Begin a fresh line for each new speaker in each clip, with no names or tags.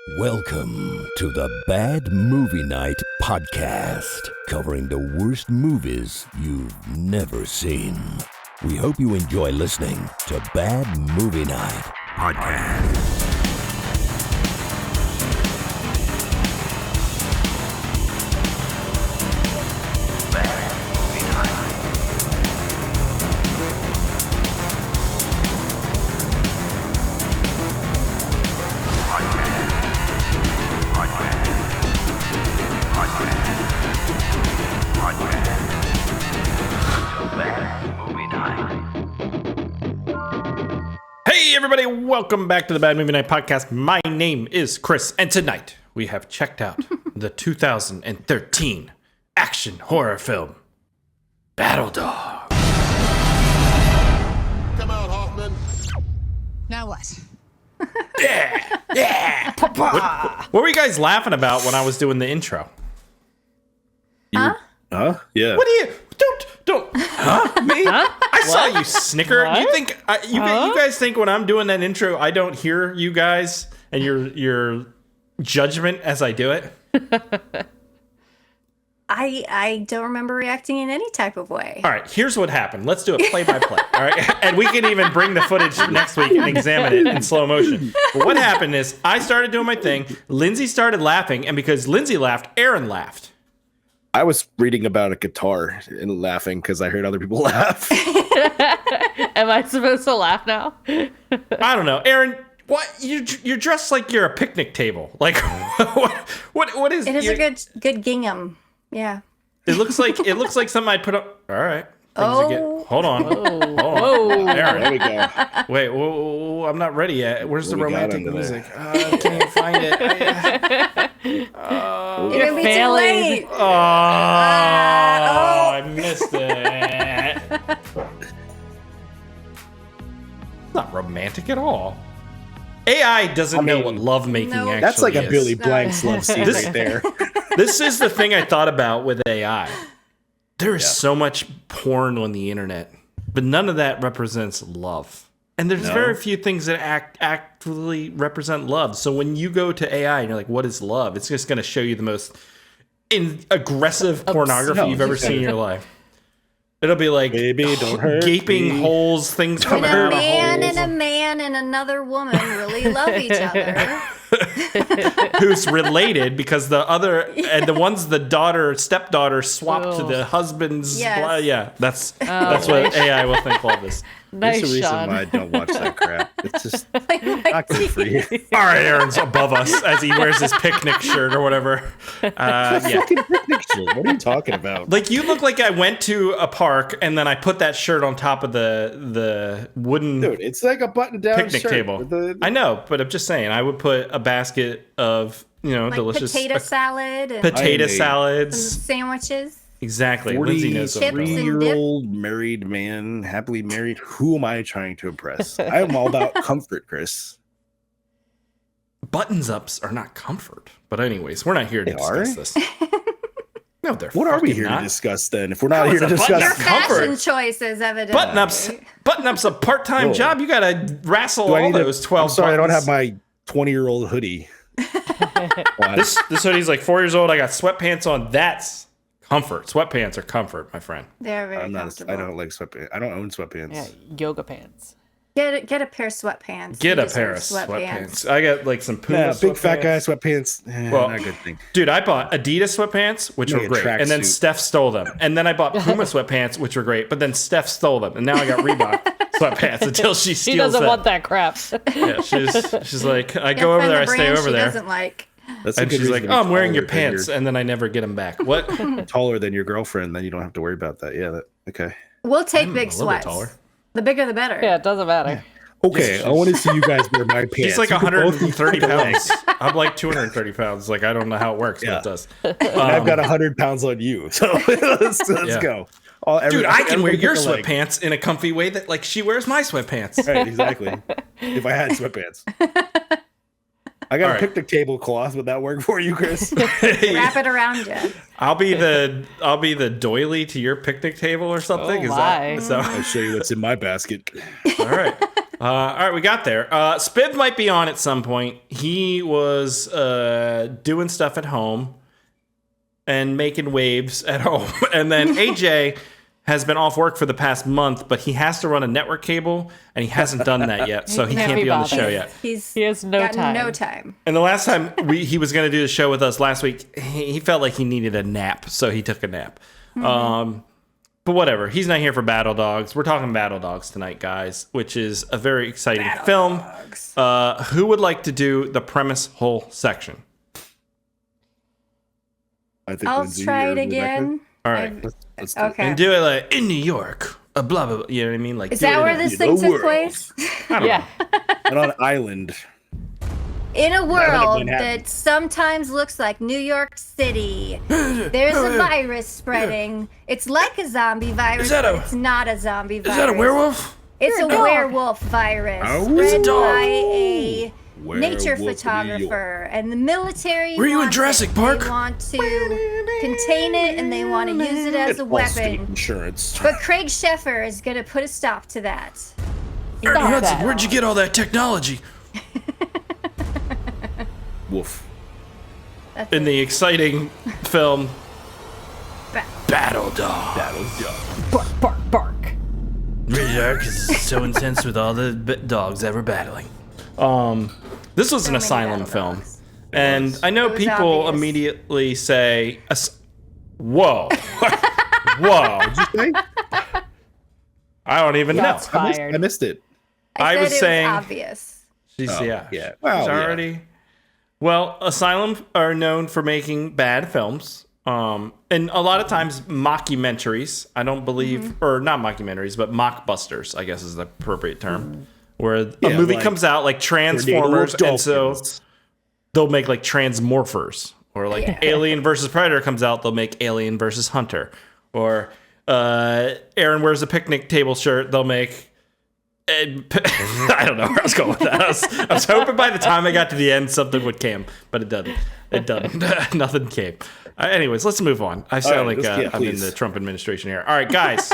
Welcome to the Bad Movie Night podcast, covering the worst movies you've never seen. We hope you enjoy listening to Bad Movie Night podcast.
Everybody, welcome back to the Bad Movie Night Podcast. My name is Chris, and tonight we have checked out the 2013 action horror film, Battledogs.
Come out, Hoffman.
Now what?
Yeah! What were you guys laughing about when I was doing the intro?
Yeah.
What do you... Don't... Huh? Me? I saw you snicker.
What?
You think... you guys think when I'm doing that intro, I don't hear you guys and your judgment as I do it?
I don't remember reacting in any type of way.
All right, here's what happened. Let's do a play-by-play, all right? And we can even bring the footage next week and examine it in slow motion. But what happened is I started doing my thing, Lindsay started laughing, and because Lindsay laughed, Aaron laughed.
I was reading about a guitar and laughing because I heard other people laugh.
Am I supposed to laugh now?
I don't know. Aaron, what? You're dressed like you're a picnic table. Like, what is...
It is a good gingham. Yeah.
It looks like something I'd put up... All right. Hold on.
Whoa.
Aaron.
There we go.
Wait, whoa, I'm not ready yet. Where's the
What we got
romantic
under
music? I can't find it.
You're gonna be too
failing.
late.
I missed it. It's not romantic at all. AI doesn't know what lovemaking
no.
actually
That's like a
is.
Billy Blanks love scene right there.
This is the thing I thought about with AI. There is so much porn on the internet, but none of that represents love. And there's very few things that actually represent love. So when you go to AI and you're like, what is love? It's just going to show you the most aggressive pornography you've ever seen in your life. It'll be like
Baby, don't hurt
gaping
me.
holes, things
When
coming
a
out of
man
holes.
and a man and another woman really love each other.
Who's related because the other and the ones the stepdaughter swapped to the husband's.
Yes.
Blah, yeah, that's what AI will think love is.
Nice,
There's a reason
Sean.
why I don't watch that crap. It's just not good for you.
All right, Aaron's above us as he wears his picnic shirt or whatever. Yeah.
Fucking picnic shirt. What are you talking about?
Like you look like I went to a park and then I put that shirt on top of the wooden
Dude, it's like a button-down
picnic
shirt
table.
with the-
I know, but I'm just saying I would put a basket of
Like
delicious
potato salad and
potato
I made-
salads.
sandwiches.
Exactly. Lindsay knows what I'm talking about.
43-year-old married man, happily married. Who am I trying to impress? I am all about comfort, Chris.
Buttons ups are not comfort. But anyways, we're not here to
They
discuss
are?
this. No, they're
What are we
fucking
here
not.
to discuss then? If we're not
How
here
is
to
a button
discuss,
up comfort?
Fashion choices, evidently.
Button-up's a part-time
Whoa.
job. You gotta wrestle
do I
all
need to-
those 12
I'm sorry,
buttons.
I don't have my 20-year-old hoodie. Why?
This hoodie's like 4 years old. I got sweatpants on. That's comfort. Sweatpants are comfort, my friend.
They're very
I'm not.
comfortable.
I don't like sweatpants. I don't own sweatpants.
Yeah, yoga pants.
Get a pair of sweatpants.
Get
You
a pair of
deserve
sweatpants. I got like some Puma
Yeah, big fat
sweatpants.
guy sweatpants.
Well,
Not a good thing.
Dude, I bought Adidas sweatpants, which
Maybe
were
a
great. And then
tracksuit.
Steph stole them. And then I bought Puma sweatpants, which were great. But then Steph stole them. And now I got Reebok sweatpants until she steals
He doesn't
them.
want that crap.
Yeah, she's like, I
Can't
go over
find
there, I
the
stay
brand
over
she
there.
doesn't like.
That's a
And
good
she's
reason
like,
to be
oh, I'm wearing your
taller than
pants. And then I never get them back. What?
taller than your girlfriend, then you don't have to worry about that. Yeah, okay.
We'll take
I'm
big
a little bit
sweats.
taller.
The bigger the better.
Yeah, it doesn't matter.
Okay, I want to see you guys wear my pants.
She's like
You can both be
130
fucking
pounds.
legs.
I'm like 230 pounds. Like, I don't know how it works,
Yeah.
but it does.
And I've got 100 pounds on you. So let's
Yeah.
go.
Dude, I can wear
everyone
your
pick a leg.
sweatpants in a comfy way that, like, she wears my sweatpants.
Right, exactly. If I had sweatpants. I got
All
a
right.
picnic table cloth. Would that work for you, Chris?
Wrap it around you.
I'll be the doily to your picnic table or something.
Oh
Is
my.
that
I'll show you what's in my basket.
all right? All right, we got there. Spiv might be on at some point. He was doing stuff at home and making waves at home. And then AJ has been off work for the past month, but he has to run a network cable, and he hasn't done that yet, so he can't be on the show yet.
He has no time.
No time.
And the last time he was going to do the show with us last week, he felt like he needed a nap, so he took a nap. But whatever, he's not here for Battledogs. We're talking Battledogs tonight, guys, which is a very exciting film. Who would like to do the premise whole section?
I think
I'll
Lindsay
try
or
it
Rebecca.
again.
All right.
Let's do it.
Okay.
And do it like in New York, blah, blah, blah. You know what I mean? Like,
Is
do
that
it
where
in-
this
the
thing took
world.
place?
Yeah.
And on an island.
In a world
Manhattan.
that sometimes looks like New York City, there's a virus spreading. It's like a zombie virus,
Is that
but
a-
it's not a zombie virus.
Is that a werewolf?
It's a
dog.
werewolf virus
Oh.
It's a
spread
dog.
by a nature
Werewolf in New
photographer, and the military.
Were you in
wants
Jurassic
it.
Park?
They want to contain it, and they want to use it as a
All state
weapon.
insurance.
But Craig Sheffer is going to put a stop to that.
Ernie
Stop
Hudson,
that.
where'd you get all that technology?
Woof.
That's
In
it.
the exciting film
Ba-
Battledogs.
Battledogs.
Bark, bark, bark.
Really dark because it's so intense with all the dogs ever battling. This was an
many
asylum
battle
film,
dogs.
and I know
It was
people
obvious.
immediately say, "Whoa, whoa!"
Hey,
I don't even know.
That's
I
fired.
missed it.
I
said
was
it
saying-
obvious.
She's
Oh,
yeah.
yeah. Well,
She's
yeah.
already. Well, Asylum are known for making bad films. And a lot of times mockumentaries. I don't believe, or not mockumentaries, but mockbusters, I guess is the appropriate term. Where a
Yeah,
movie
like
comes out like Transformers,
Tornado
and so
Dolphins.
they'll make like Transmorphers. Or like
Yeah.
Alien versus Predator comes out, they'll make Alien versus Hunter. Or Aaron wears a picnic table shirt, they'll make. I don't know where I was going with that. I was hoping by the time I got to the end something would come, but it doesn't. It doesn't. Nothing came. Anyways, let's move on. I sound
right,
like
let's- yeah,
I'm in
please.
the Trump administration here. All right, guys.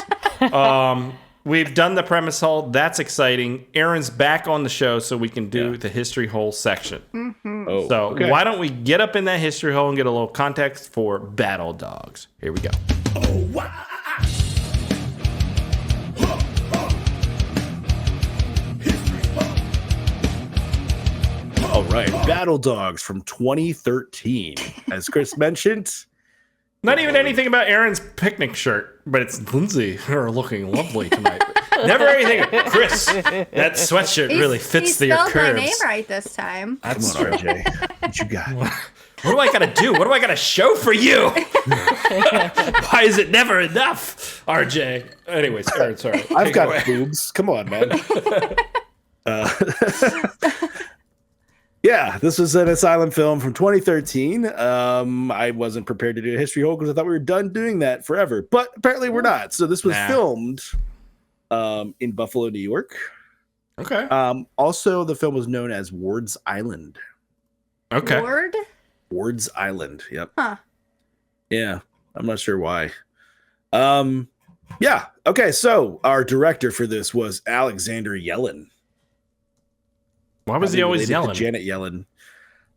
We've done the premise hole. That's exciting. Aaron's back on the show, so we can do the history hole section.
Oh,
So
okay.
why don't we get up in that history hole and get a little context for Battledogs? Here we go.
All right, Battledogs from 2013. As Chris mentioned,
Not even anything about Aaron's picnic shirt, but it's Lindsay. You're looking lovely tonight. Never anything. Chris, that sweatshirt really fits
he
your
spelled
curves.
my name right this time.
come on, RJ. What you got?
What do I gotta do? What do I gotta show for you? Why is it never enough, RJ? Anyways, Aaron, sorry.
I've
Take it
got
away.
boobs. Come on, man. Yeah, this was an asylum film from 2013. I wasn't prepared to do a history hole because I thought we were done doing that forever, but apparently we're not. So this was
Nah.
filmed in Buffalo, New York.
Okay.
Also, the film was known as Ward's Island.
Okay.
Lord?
Ward's Island. Yep.
Huh.
Yeah, I'm not sure why. Yeah. Okay. So our director for this was Alexander Yellen.
Why was he
Probably
always
related to
yelling?
Janet Yellen.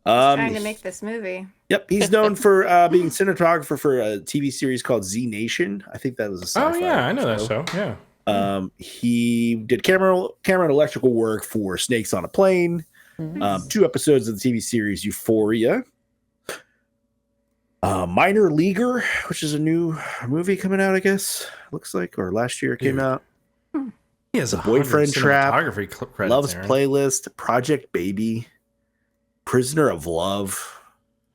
Trying to make this movie.
Yep, he's known for being cinematographer for a TV series called Z Nation. I think that was a
Oh
sci-fi
yeah, I know that show. Yeah.
He did camera and electrical work for Snakes on a Plane, 2 episodes of the TV series Euphoria, Minor Leaguer, which is a new movie coming out, I guess. Looks like, or last year it came out.
He has a
Boyfriend Trap,
credits.
Love's
Aaron.
Playlist, Project Baby, Prisoner of Love,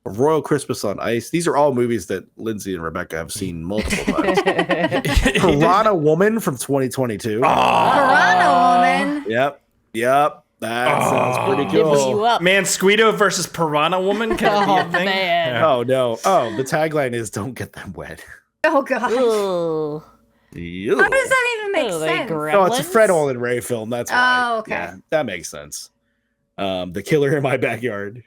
Royal Christmas on Ice. These are all movies that Lindsay and Rebecca have seen multiple times. Piranha Woman from 2022.
Piranha Woman.
Yep. That sounds pretty
Giving you
cool.
up.
Mansquito versus Piranha Woman. Can it be
Oh
a thing?
man.
Yeah.
Oh no. Oh, the tagline is "Don't get them wet."
Oh god.
Ooh.
Ew.
How does that even make
Are they
sense?
gremlins?
No, it's a Fred Olin Ray film. That's why.
Oh, okay.
Yeah, that makes sense. The Killer in My Backyard.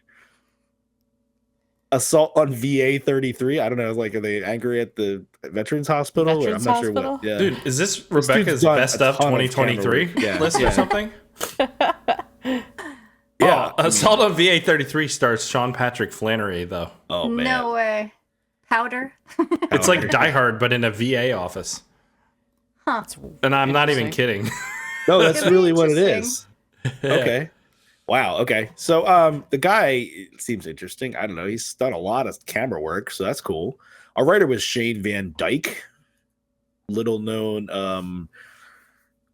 Assault on VA 33. I don't know. Like, are they angry at the Veterans Hospital?
Veterans
I'm not sure
Hospital?
what. Yeah.
Dude, is this
dude's
Rebecca's
done
best
a
of
ton of
2023
camera work. Yeah,
list
yeah.
or something?
Yeah.
Assault on VA-33 stars Sean Patrick Flannery, though.
Oh man.
No way. Powder?
It's like Die Hard, but in a VA office.
Huh.
And I'm not even kidding.
No, that's really what it
Interesting.
is. Okay. Wow. Okay. So the guy seems interesting. I don't know. He's done a lot of camera work, so that's cool. Our writer was Shane Van Dyke, little known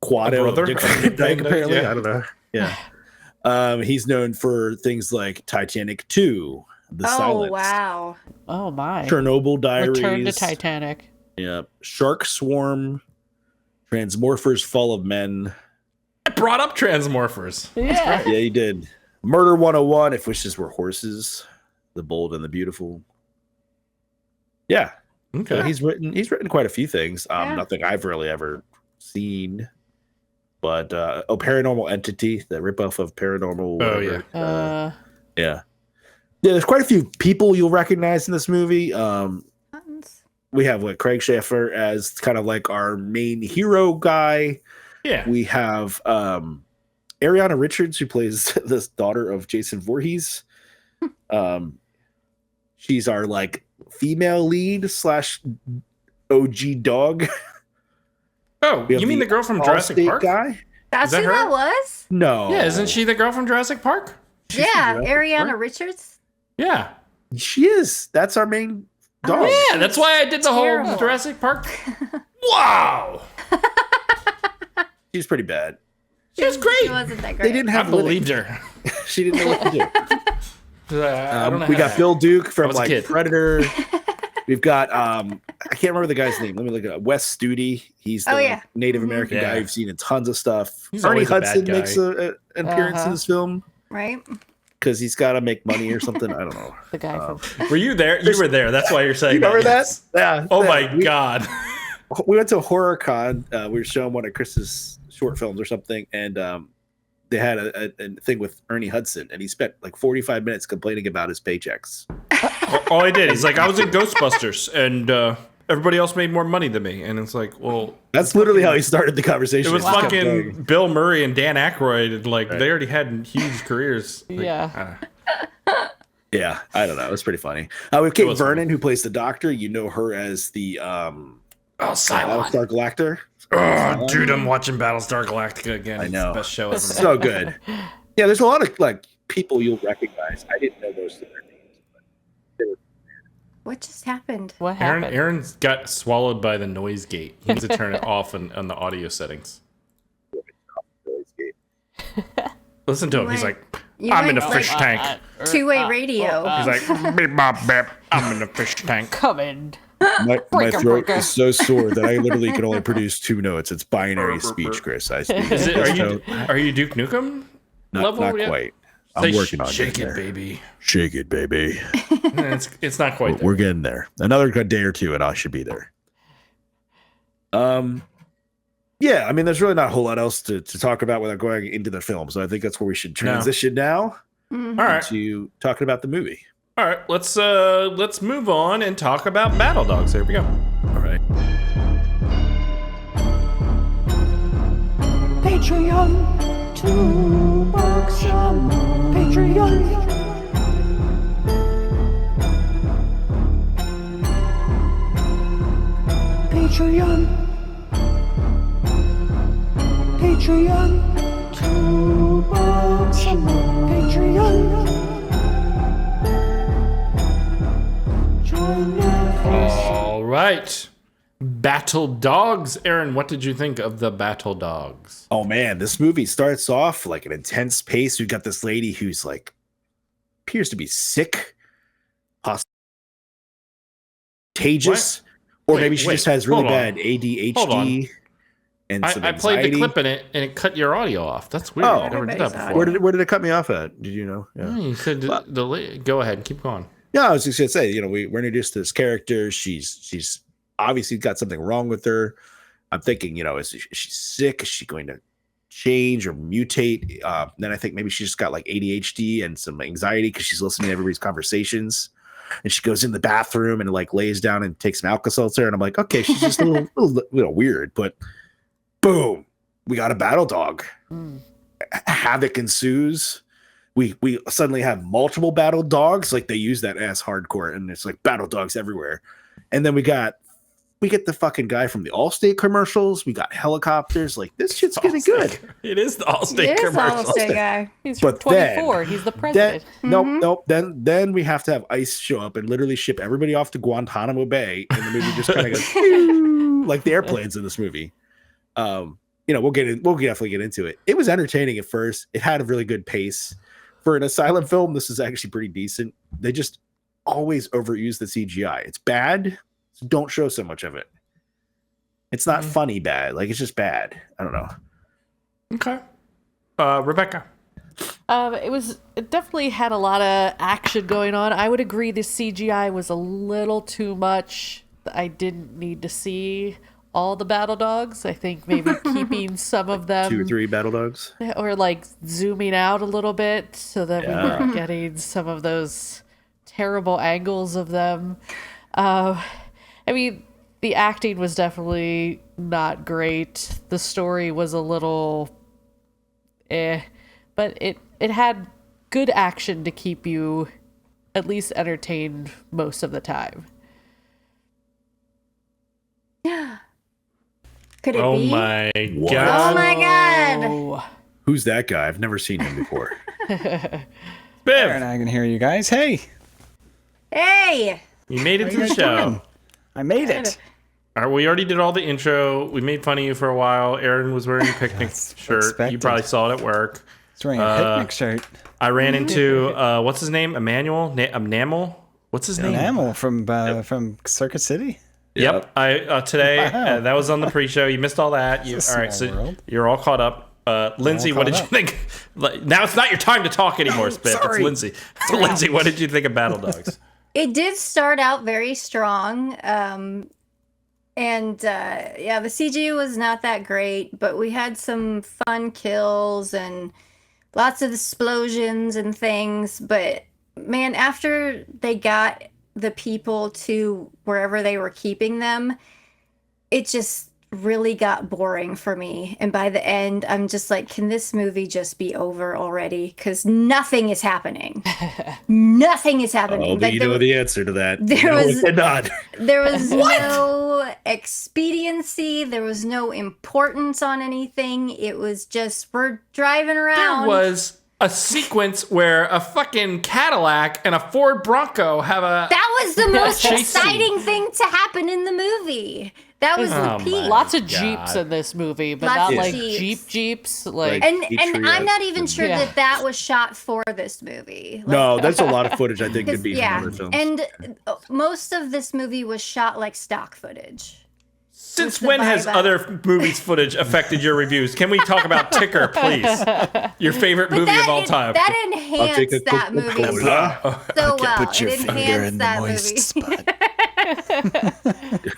quado
brother
of Dick
of
Van
Dick
Dyke,
Van Dyke,
apparently.
yeah.
I don't know. Yeah. He's known for things like Titanic 2, The
Oh,
Silence,
wow.
Oh my.
Chernobyl Diaries,
Return to Titanic.
yeah, Shark Swarm, Transmorphers Fall of Men.
I brought up Transmorphers.
Yeah.
Yeah, he did. Murder 101, If Wishes Were Horses, The Bold and the Beautiful. Yeah.
Okay.
So he's written quite a few things.
Yeah.
Nothing I've really ever seen. But Paranormal Entity, the ripoff of Paranormal.
Oh,
whatever.
Uh,
Yeah. Yeah, there's quite a few people you'll recognize in this movie.
Buttons.
We have Craig Schaeffer as kind of like our main hero guy.
Yeah.
We have Ariana Richards, who plays this daughter of Jason Voorhees. She's our like female lead / OG dog.
Oh,
We have
you mean the girl from Jurassic
Allstate
Park?
guy?
That's
that
who
her?
that was?
No.
Yeah, isn't she the girl from Jurassic Park?
Yeah,
Jurassic
Ariana
Park?
Richards.
Yeah.
She is. That's our main dog.
Yeah, that's why I did the
Terrible.
whole Jurassic Park. Wow.
She's pretty bad.
She was
She
great.
wasn't that
They
great.
didn't
I
have
believed her.
She didn't know what to do.
I don't know
We
how
got
to-
Bill Duke
I
from
was a
like
kid.
Predator. We've got I can't remember the guy's name. Let me look it up. Wes Studi. He's the
Oh, yeah.
Native American
Yeah.
guy you've seen in tons of stuff.
He's
Ernie
always a bad
Hudson
guy.
makes an appearance in this film
Right?
because he's got to make money or something. I don't know.
the guy from.
Were you there? You were there. That's why you're saying
You remember that?
yes.
Yeah.
Oh
yeah.
my God.
We went to a horror con. We were showing one of Chris's short films or something, and they had a thing with Ernie Hudson, and he spent like 45 minutes complaining about his paychecks.
All I did, he's like, I was in Ghostbusters and everybody else made more money than me. And it's like, well,
That's literally how he started the conversation.
it was
He just kept
fucking
going.
Bill Murray and Dan Aykroyd. And like,
Right.
they already had huge careers. Like,
Yeah.
Yeah, I don't know. It was pretty funny. We have Kate
was
Vernon, who plays the doctor. You know her as the
Oh, Cylon.
Battlestar Galactica.
Oh, dude, I'm watching Battlestar Galactica again.
I
It's
know.
the best show ever.
So good. Yeah, there's a lot of like people you'll recognize. I didn't know most of their names.
What just happened?
What happened?
Aaron's got swallowed by the noise gate. He needs to turn it off on the audio settings. Listen to him. He's like,
You
I'm in
went
a fish tank.
two-way radio.
He's like, beep, bop, bip. I'm in a fish tank.
Coming.
My
Breaker,
throat
breaker.
is so sore that I literally can only produce 2 notes. It's binary speech, Chris. I speak.
Is it,
So,
are you Duke Nukem
not
level? yet?
quite.
Say,
I'm working on
shake
getting
it,
there.
baby.
Shake it, baby.
It's not quite there.
We're getting there. Another good day or two, and I should be there. Yeah, I mean, there's really not a whole lot else to talk about without going into the film. So I think that's where we should transition now
Mhm.
All right,
to talking about the movie.
all right. Let's move on and talk about Battledogs. Here we go.
All right.
Patreon, $2 a month. Patreon. Patreon. Patreon, $2 a month. Patreon. Join us.
All right, Battledogs. Aaron, what did you think of the Battledogs?
Oh man, this movie starts off like an intense pace. We've got this lady who's like appears to be sick, contagious, or
Wait,
maybe she
wait,
just has really
hold on.
bad ADHD
Hold on.
and some
I played the
anxiety.
clip in it and it cut your audio off. That's weird.
Oh.
I never did that
Everybody's
before.
Where did it cut me off at? Did you know? Yeah.
You could go ahead, keep going.
Yeah, I was just gonna say, we're introduced to this character. She's obviously got something wrong with her. I'm thinking, is she sick? Is she going to change or mutate? Then I think maybe she just got like ADHD and some anxiety because she's listening to everybody's conversations. And she goes in the bathroom and like lays down and takes some Alka-Seltzer. And I'm like, okay, she's just a little weird. But boom, we got a battle dog. havoc ensues. We suddenly have multiple battle dogs, like they use that as hardcore, and it's like battle dogs everywhere. And then we get the fucking guy from the Allstate commercials. We got helicopters. Like this shit's getting good.
It is the Allstate
It is
commercial.
Allstate guy.
He's from
But
24. He's the president.
Nope. Then we have to have ICE show up and literally ship everybody off to Guantanamo Bay, and the movie just kind of goes like the airplanes in this movie. We'll definitely get into it. It was entertaining at first. It had a really good pace for an asylum film. This is actually pretty decent. They just always overuse the CGI. It's bad. So don't show so much of it. It's not funny bad. Like it's just bad. I don't know.
Okay. Rebecca.
It definitely had a lot of action going on. I would agree the CGI was a little too much. I didn't need to see all the battle dogs. I think maybe keeping some of them
2 or 3 battle dogs,
or like zooming out a little bit so that we weren't getting some of those terrible angles of them. I mean, the acting was definitely not great. The story was a little but it had good action to keep you at least entertained most of the time.
Could it
Oh
be?
my
What?
god.
Oh my god!
Oh,
Who's that guy? I've never seen him before.
And
Biv,
I can hear you guys. Hey,
Hey!
you made it
how
to
you
the
guys
show.
doing? I made it.
All right, we already did all the intro. We made fun of you for a while. Aaron was wearing a picnic shirt. You
expected.
probably saw it at work.
It's wearing a picnic shirt.
I ran into what's his name? Emmanuel? Enamel? What's his name?
Enamel from Circuit City.
Yep. I today
Wow.
that was on the pre-show. You missed all that.
It's a
All right, so
small world.
you're all caught up. Lindsay, what
caught
did you
up.
think? Now it's not your time to talk anymore, Spiff. It's
sorry.
Lindsay. Lindsay, what did you think of Battle Dogs?
It did start out very strong. The CG was not that great, but we had some fun kills and lots of explosions and things. But man, after they got the people to wherever they were keeping them, it just really got boring for me. And by the end, I'm just like, can this movie just be over already? Because nothing is happening. Nothing is happening.
Oh, but
Like,
you
there-
know the answer to that.
there
You know
was-
what they're not.
There was no expediency. There was no importance on anything. It was just, we're driving around.
There was a sequence where a fucking Cadillac and a Ford Bronco have a.
That was the most
chase scene.
exciting thing to happen in the movie. That was
Oh
the peak.
my
lots of
God.
Jeeps in this movie, but
Lots
not
of
like
Jeeps.
Jeeps. Like,
Like-
And
Patriots
I'm not even sure
Yeah.
that was shot for this movie. Like,
No, that's a lot of footage I think
'cause-
could be
yeah,
from other films.
and most of this movie was shot like stock footage.
Since
the
when has
vibe.
other movies footage affected your reviews? Can we talk about Ticker, please? Your favorite movie of all time.
That
I'll take a
enhanced that movie
Coca-Cola.
so well.
Put your
It
finger
enhanced
in the
that
moist
movie.
spot.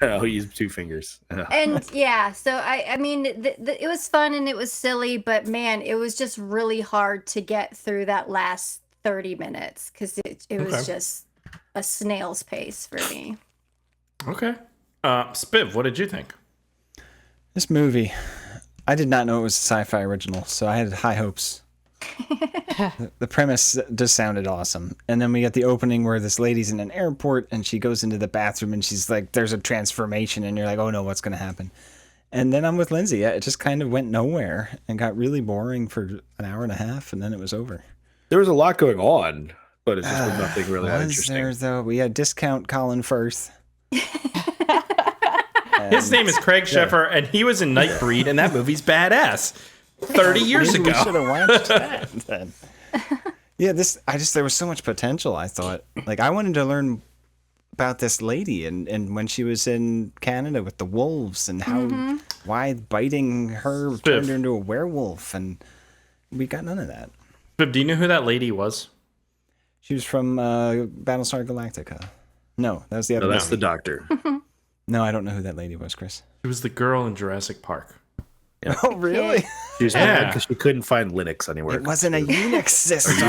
I'll use 2 fingers.
And yeah, so I mean, it was fun and it was silly, but man, it was just really hard to get through that last 30 minutes because it was
Okay.
just a snail's pace for me.
Okay. Spiv, what did you think?
This movie, I did not know it was a sci-fi original, so I had high hopes. The premise just sounded awesome. And then we get the opening where this lady's in an airport and she goes into the bathroom and she's like, there's a transformation, and you're like, oh no, what's going to happen? And then I'm with Lindsay. It just kind of went nowhere and got really boring for an hour and a half, and then it was over.
There was a lot going on, but it's just nothing really that
Was
interesting.
there, though? We had discount Colin Firth.
His name is Craig Sheffer, and he was in Nightbreed, and that movie's badass. 30 years
Maybe we should
ago.
have watched that then. Yeah, there was so much potential, I thought. Like, I wanted to learn about this lady and when she was in Canada with the wolves and how why biting her turned her into a werewolf, and we got none of that.
Spiv, do you know who that lady was?
She was from Battlestar Galactica. No, that was the other
No, that's
one.
the doctor.
No, I don't know who that lady was, Chris.
She was the girl in Jurassic Park.
Oh, really?
She was
Yeah.
mad because she couldn't find Linux anywhere.
It wasn't a Unix system.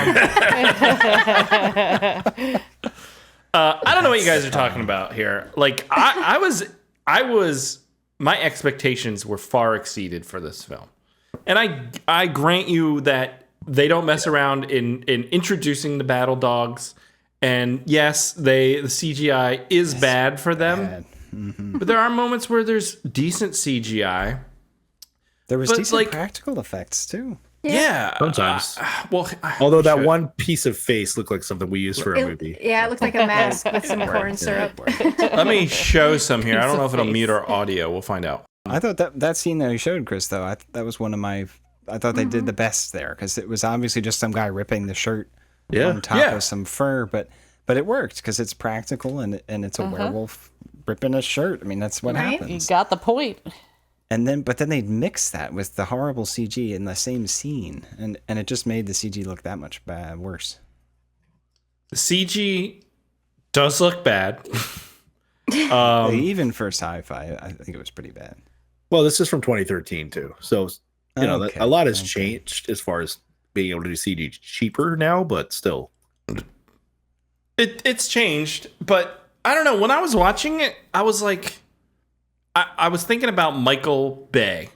I don't know what you guys are talking about here. Like, I was, my expectations were far exceeded for this film. And I grant you that they don't mess around in introducing the battle dogs. And yes, the CGI is bad for them. But there are moments where there's decent CGI.
There was decent
like,
practical effects too.
Yeah.
Sometimes.
Although
that one piece of face looked like something we used for a movie.
Yeah, it looked like a mask with some corn syrup.
Let me show some here. I don't know if it'll mute our audio. We'll find out.
I thought that scene that you showed, Chris, though, that was one of my. I thought they did the best there because it was obviously just some guy ripping the shirt on top of some fur, but it worked because it's practical and it's a werewolf ripping a shirt. I mean, that's what happens.
You got the point.
But then they'd mix that with the horrible CG in the same scene, and it just made the CG look that much worse.
The CG does look bad.
Even for sci-fi, I think it was pretty bad.
Well, this is from 2013 too, so a lot has changed as far as being able to do CG cheaper now, but still,
it's changed. But I don't know. When I was watching it, I was like. I was thinking about Michael Bay.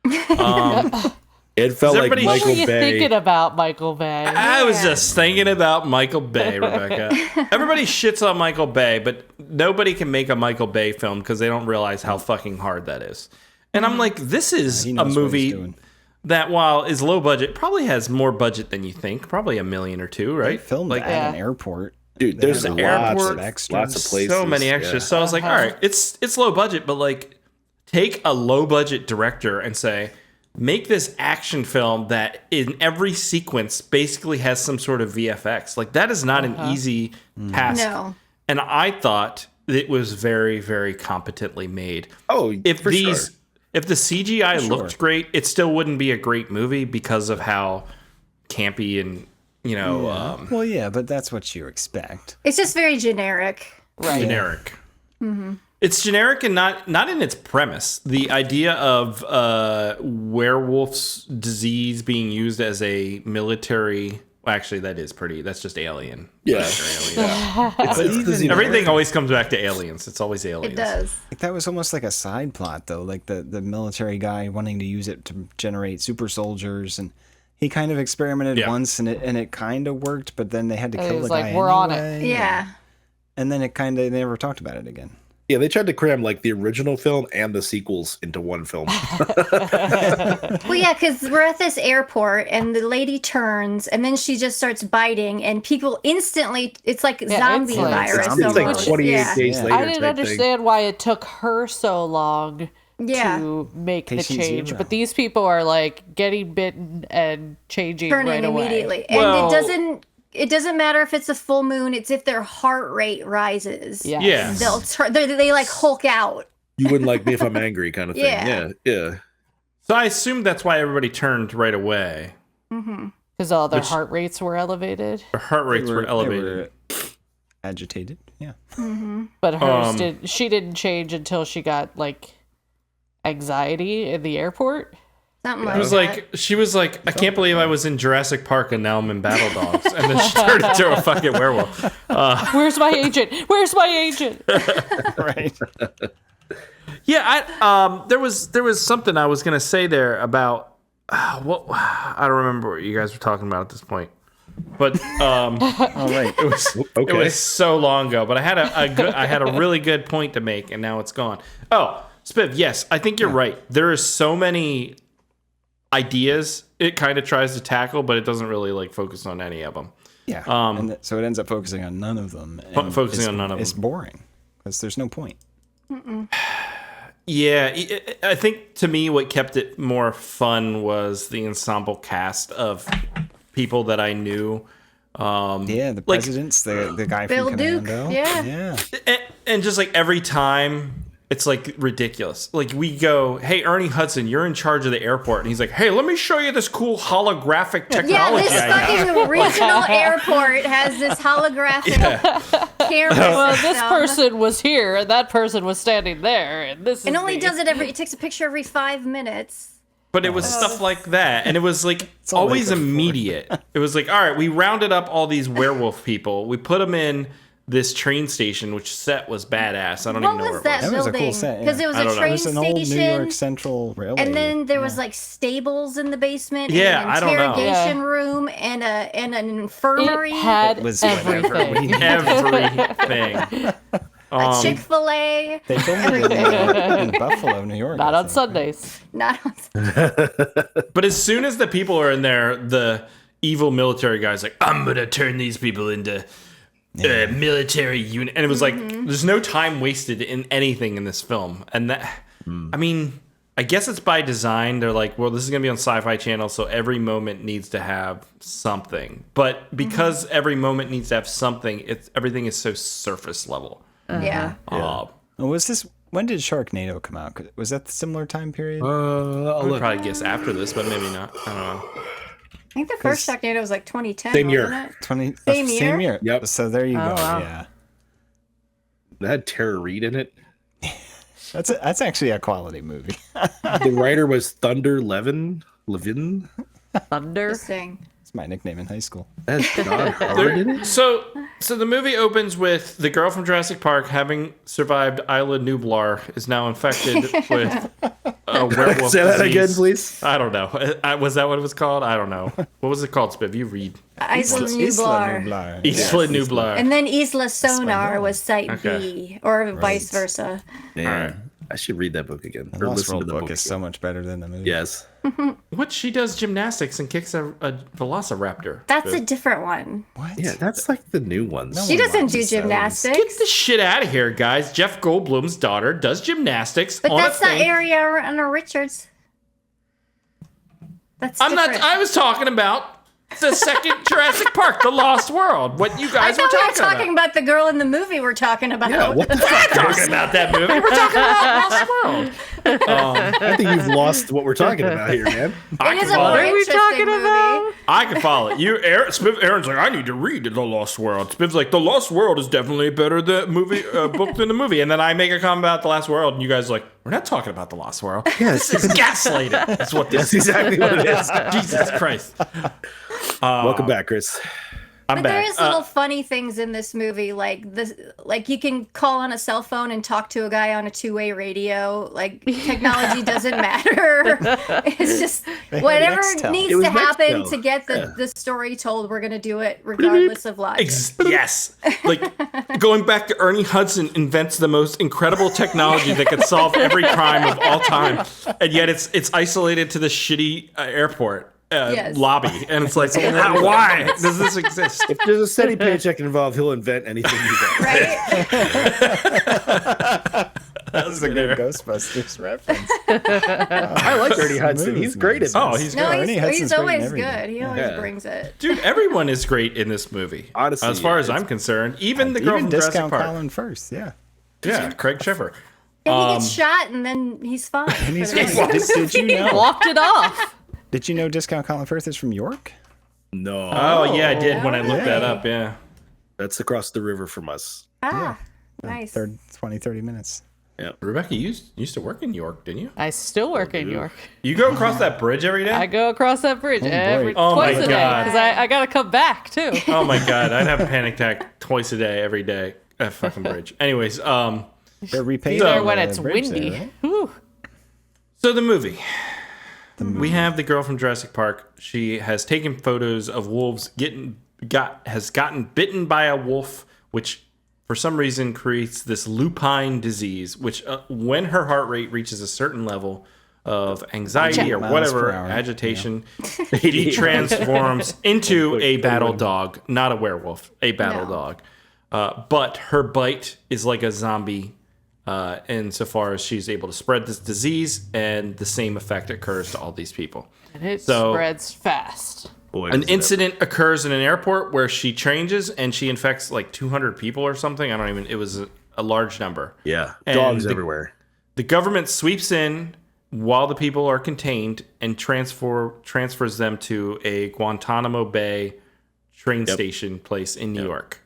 It felt like Michael Bay.
What were you thinking about Michael Bay?
I was just thinking about Michael Bay, Rebecca. Everybody shits on Michael Bay, but nobody can make a Michael Bay film because they don't realize how fucking hard that is. And I'm like, this is a movie that, while is low budget, probably has more budget than you think. Probably $1 million or $2 million, right?
They filmed at an airport.
Dude, there's lots of places.
So many extras. Yeah. So I was like, all right, it's low budget, but like take a low budget director and say, make this action film that in every sequence basically has some sort of VFX. Like that is not an easy task. No. And I thought it was very, very competently made.
Oh,
if the CGI looked great, it still wouldn't be a great movie because of how campy and
but that's what you expect.
It's just very generic.
Right. Generic. Mm-hmm. It's generic and not in its premise. The idea of werewolf's disease being used as a military. Well, actually, that's just alien.
Yeah.
Everything always comes back to aliens. It's always aliens.
It does.
That was almost like a side plot, though. Like the military guy wanting to use it to generate super soldiers, and he kind of experimented once, and it kind of worked, but then they had to kill the guy anyway.
We're on it.
Yeah.
And then they never talked about it again.
Yeah, they tried to cram like the original film and the sequels into one film.
Well, yeah, because we're at this airport and the lady turns and then she just starts biting and people instantly, it's like zombie virus.
It's like 28 days later.
I didn't understand why it took her so long to make the change. But these people are like getting bitten and changing right away.
Immediately. And it doesn't matter if it's a full moon. It's if their heart rate rises.
Yeah.
They like Hulk out.
You wouldn't like me if I'm angry kind of thing. Yeah.
So I assume that's why everybody turned right away.
Because all their heart rates were elevated.
Their heart rates were elevated.
They were agitated. Yeah.
But hers she didn't change until she got like anxiety in the airport.
She was like, I can't believe I was in Jurassic Park and now I'm in Battledogs. And then she turned into a fucking werewolf.
Where's my agent? Where's my agent?
Right.
Yeah, there was something I was gonna say there about I don't remember what you guys were talking about at this point. But
all right.
It was so long ago. But I had a really good point to make, and now it's gone. Oh, Spiv, yes, I think you're right. There are so many ideas it kind of tries to tackle, but it doesn't really like focus on any of them.
Yeah. So it ends up focusing on none of them. It's boring because there's no point.
Yeah, I think to me what kept it more fun was the ensemble cast of people that I knew.
The presidents, the guy
Bill
from
Duke,
Commando.
yeah.
And just like every time. It's like ridiculous. Like we go, hey, Ernie Hudson, you're in charge of the airport. And he's like, hey, let me show you this cool holographic technology.
Yeah, this fucking regional airport has this holographic camera.
Well, this person was here and that person was standing there. And this
it takes a picture every 5 minutes.
But it was stuff like that. And it was like always immediate. It was like, all right, we rounded up all these werewolf people. We put them in this train station, which set was badass. I don't even know where it
that
was.
That was a
building?
cool set, yeah.
Because it was
I
a
don't know.
train
It was an old New York
station,
Central Railway.
and then there was like stables in the basement,
Yeah,
and
I
an
don't know.
interrogation room, and an infirmary,
It had
was
everything.
Everything.
a Chick-fil-A.
They filmed it in Buffalo, New York.
Not
I
on
think.
Sundays.
Not on
But as soon as the people are in there, the evil military guy's like, I'm going to turn these people into military unit. And it was like, there's no time wasted in anything in this film. And that, I mean, I guess it's by design. They're like, well, this is going to be on Sci-Fi Channel, so every moment needs to have something. But because every moment needs to have something, everything is so surface level.
Yeah.
Oh, was this? When did Sharknado come out? Was that the similar time period?
I would probably guess after this, but maybe not. I don't know.
I think the first Sharknado was like 2010.
Same year.
wasn't it?
20
Same
same
year?
year.
Yep.
So there you go.
wow.
Yeah,
That had Tara Reid in it.
that's actually a quality movie.
The writer was Thunder Levin.
Thunder.
Interesting.
It's my nickname in high school.
That's John Howard in it.
So the movie opens with the girl from Jurassic Park, having survived Isla Nublar, is now infected with a werewolf
Say that
disease.
again, please.
I don't know. Was that what it was called? I don't know. What was it called, Spiv? You read.
Isla Nublar.
Nublar.
Isla Nublar.
And then Isla Sonar was Site
Okay.
B, or vice versa.
Man, I should read that book again.
The
Or
Lost
listen to
World
the
book
book
is
again.
so much better than the movie.
Yes.
What? She does gymnastics and kicks a velociraptor.
That's
Spiv.
a different one.
What?
Yeah, that's like the new ones.
No
She
one
doesn't do
watches those.
gymnastics.
Get the shit out of here, guys. Jeff Goldblum's daughter does gymnastics.
But
on
that's
a
not
thing.
Ariana Richards. That's
I'm not.
different.
I was talking about the second Jurassic Park, The Lost World. What you
I
guys
thought
were
we were
talking
talking about the girl in the movie we're talking about.
Yeah, what the
We're not talking about that movie. We're talking about Lost World.
I think you've lost what we're talking about here, man.
I
It
can
is a
follow
more
it.
What are we
interesting
talking
movie.
about?
I can follow it. Aaron's like, I need to read The Lost World. Spiv's like, The Lost World is definitely better the movie book than the movie. And then I make a comment about The Lost World, and you guys are like, we're not talking about The Lost World.
Yes.
This is gaslighting. That's what this
That's exactly what it is.
Jesus Christ.
Welcome back, Chris.
I'm
But
back.
there is little funny things in this movie, like this, like you can call on a cell phone and talk to a guy on a two-way radio. Like technology doesn't matter. It's just
had
whatever
Nextel.
needs
It was
to happen
Nextel.
to get the story told. We're gonna do it regardless of logic.
Yes. Like, going back to Ernie Hudson invents the most incredible technology that could solve every crime of all time. And yet it's isolated to the shitty airport
Yes.
lobby. And it's like, why does this exist?
If there's a steady paycheck involved, he'll invent anything you got.
Right?
That's a good Ghostbusters reference.
I like Ernie Hudson. He's great at this.
Oh, he's
No,
good.
Ernie Hudson's
he's
great in
always
everything.
good. He always
Yeah.
brings it.
Dude, everyone is great in this movie.
Honestly,
as far
yeah,
as I'm concerned, even the girl
Even
from Jurassic
discount
Park.
Colin first, yeah.
Yeah, Craig Sheffer.
And he gets shot, and then he's fine.
And he's
for the
great.
rest.
Did you know?
Walked it off.
Did you know Discount Colin Firth is from York?
No.
Oh, yeah, I did when I looked that
Yeah.
up. Yeah.
That's across the river from us.
Ah, nice.
30 minutes.
Rebecca, you used to work in York, didn't you?
I still work in York.
You go across that bridge every day?
I go across that bridge every
Oh my
twice a day
God.
because I got to come back too.
Oh my god, I'd have a panic attack twice a day, every day. That fucking bridge. Anyways,
They're
Be
repaving
there
the
when it's
bridge
windy.
there, right?
Whew.
so the movie. We have the girl from Jurassic Park. She has taken photos of wolves has gotten bitten by a wolf, which for some reason creates this lupine disease, which when her heart rate reaches a certain level of anxiety or
Miles
whatever
per hour,
agitation, she transforms into a battle dog, not a werewolf, a battle dog. But her bite is like a zombie insofar as she's able to spread this disease, and the same effect occurs to all these people.
And it
So-
spreads fast.
Boy,
An
was it
incident occurs in an airport where she changes and she infects like 200 people or something. it was a large number.
Yeah.
And
Dogs
the-
everywhere.
The government sweeps in while the people are contained and transfers them to a Guantanamo Bay train station place in New York.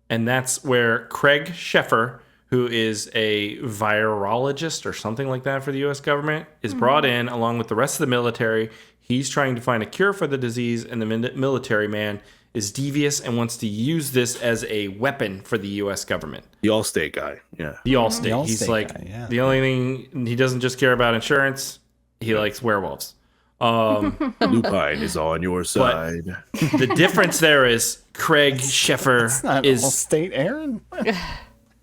And that's where Craig Sheffer, who is a virologist or something like that for the U.S. government, is brought in along with the rest of the military. He's trying to find a cure for the disease, and the military man is devious and wants to use this as a weapon for the U.S. government.
The Allstate guy. Yeah.
The Allstate.
The
He's
Allstate
like,
guy, yeah.
the only thing, he doesn't just care about insurance. He likes werewolves.
Lupine is on your side.
The difference there is Craig Sheffer
It's not
is
Allstate, Aaron.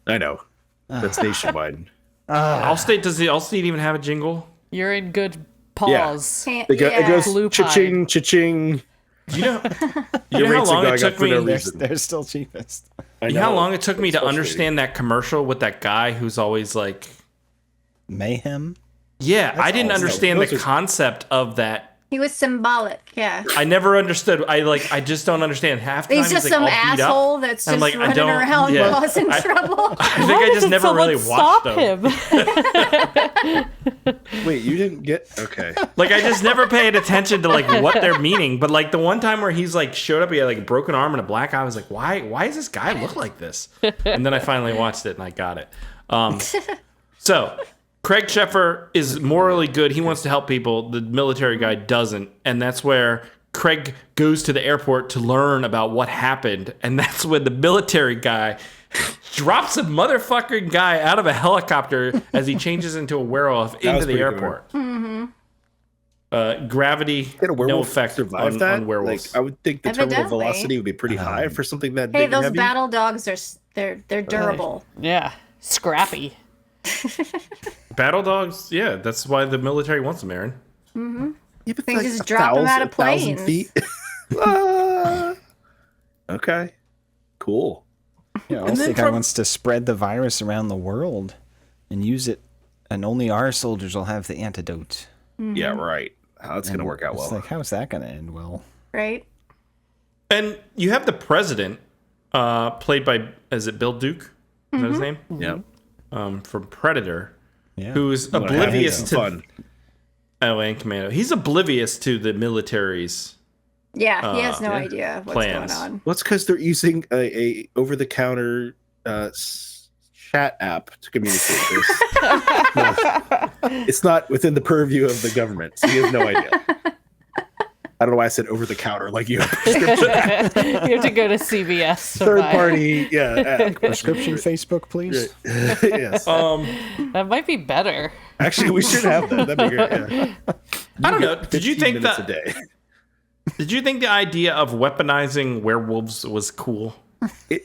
I know. That's nationwide.
Allstate. Does the Allstate even have a jingle?
You're in good paws.
Can't-
It goes
Lupine.
cha-ching, cha-ching.
You know
Your
how
rates are
long it
going
took
up for no
me.
reason.
They're still cheapest.
I
You know how
know.
long it took me to
It's frustrating.
understand that commercial with that guy who's always like,
Mayhem.
yeah, I didn't
all-
understand
those
the
are-
concept of that.
He was symbolic, yeah.
I never understood. I just don't understand. Half the time
He's just
like,
some
all beat up.
asshole that's
I'm
just
like, I
running
don't-
around
yeah.
causing trouble.
I think I just never really watched
stop
them.
him.
Wait, you didn't get... Okay.
Like I just never paid attention to like what they're meaning. But like the one time where he's like showed up, he had like a broken arm and a black eye. I was like, why does this guy look like this? And then I finally watched it and I got it. So Craig Sheffer is morally good. He wants to help people. The military guy doesn't. And that's where Craig goes to the airport to learn about what happened. And that's when the military guy drops a motherfucking guy out of a helicopter as he changes into a werewolf into
was
the
pretty
airport. Gravity,
Can a
no
werewolf
effect
survive
on,
that?
on werewolves.
Like, I would think the terminal
Evidently.
velocity would be pretty high for something that
Hey,
big and
those
heavy.
battle dogs are they're durable.
Yeah, scrappy.
Battledogs, yeah, that's why the military wants them, Aaron.
Yeah, but
They just drop them out of
1,000
planes.
feet. Ah. Okay. Cool.
Yeah,
And then
Allstate guy
from-
wants to spread the virus around the world and use it, and only our soldiers will have the antidote.
Yeah, right. How it's going to
And
work out
it's
well.
like, how's that going to end well?
Right?
And you have the president, played by, is it Bill Duke? Is that his name?
Yeah.
From Predator,
Yeah.
who's
Wanna have
oblivious
some
to
fun.
Oh, and Commando. He's oblivious to the military's.
Yeah, he has no
yeah.
idea what's
Plans.
going on.
Well, it's because they're using a over-the-counter chat app to communicate this. It's not within the purview of the government, so he has no idea. I don't know why I said over-the-counter like you.
You have to go to CVS to
Third
buy.
party, yeah. app.
Prescription Facebook, please.
Yes.
That might be better.
Actually, we should have that. That'd be great. Yeah.
I don't know. Did you
15
think
minutes
that?
a day?
Did you think the idea of weaponizing werewolves was cool?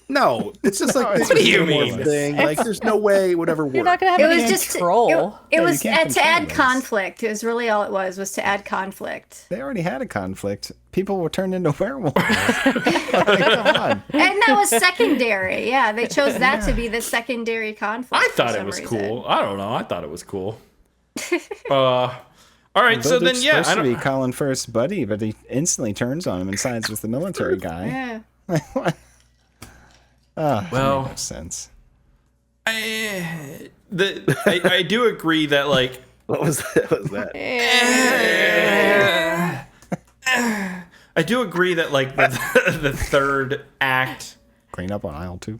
No, it's just like
What
this
do you
werewolf
mean?
thing. Like, there's no way it would ever work.
You're not gonna have
It
any
was just
control.
It
you
was
can't
to add
control those.
conflict. It was really all it was to add conflict.
They already had a conflict. People were turned into werewolves. Like, come on.
And that was secondary. Yeah, they chose that to be the secondary conflict.
I
for
thought it
some
was
reason.
cool. I don't know. I thought it was cool. All right. So
Bill
then,
Duke's
yeah, I
supposed to be
don't.
Colin Firth's buddy, but he instantly turns on him and sides with the military guy.
Yeah.
Well,
Makes sense.
I do agree that like
What was that? What was that?
I do agree that like the third act.
Clean up on aisle 2.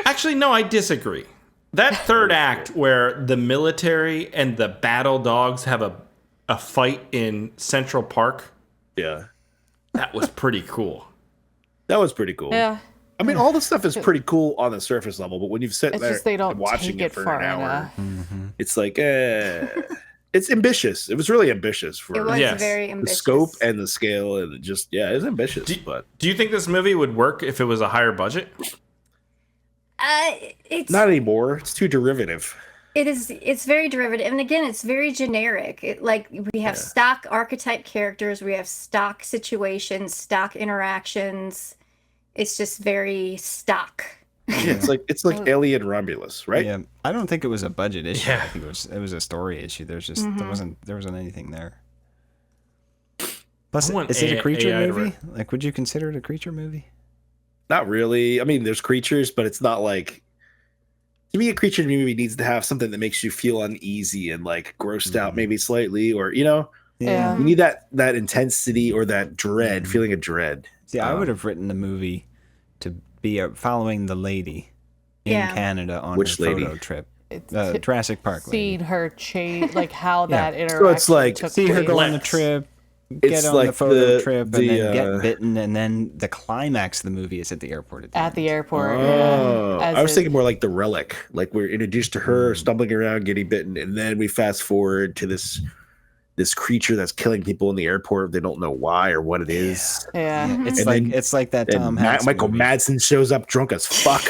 Actually, no, I disagree. That third act where the military and the battle dogs have a fight in Central Park,
Yeah.
that was pretty cool.
That was pretty cool.
Yeah.
I mean, all the stuff is pretty cool on the surface level, but when you've sat
It's
there
just they don't
and watching
take
it
it
for
far
an hour,
enough.
it's like, it's ambitious. It was really ambitious for
It was
Yes.
very
the
ambitious.
scope and the scale, and just it was ambitious. But
Do you think this movie would work if it was a higher budget?
It's
not anymore. It's too derivative.
it's very derivative, and again, it's very generic. Like we have stock archetype characters, we have stock situations, stock interactions. It's just very stock.
Yeah, it's like Alien Romulus, right?
Yeah, I don't think it was a budget issue.
Yeah.
I think it was a story issue. There's just there wasn't anything there. Plus,
I want
is it a creature
AI to
movie?
re-
Like, would you consider it a creature movie?
Not really. I mean, there's creatures, but it's not like. To me, a creature movie needs to have something that makes you feel uneasy and like grossed out, maybe slightly, or
Yeah.
you need that intensity or that dread, feeling of dread.
See, I would have written the movie to be following the lady in
Yeah.
Canada on
Which
her
lady?
photo trip.
It's
Jurassic Park lady.
Seeing her change, like how that
So
interaction
it's like,
took
See her
place.
go on the
Lex.
trip. get on the
like
photo trip and
the,
then get bitten, and then the climax of the movie is at the airport.
At the airport.
Oh,
yeah.
I was thinking more like the relic. Like we're introduced to her stumbling around, getting bitten, and then we fast forward to this creature that's killing people in the airport. They don't know why or what it is.
Yeah.
It's
And
like
then-
it's like that
And
Tom Hanks
Michael
movie.
Madsen shows up drunk as fuck.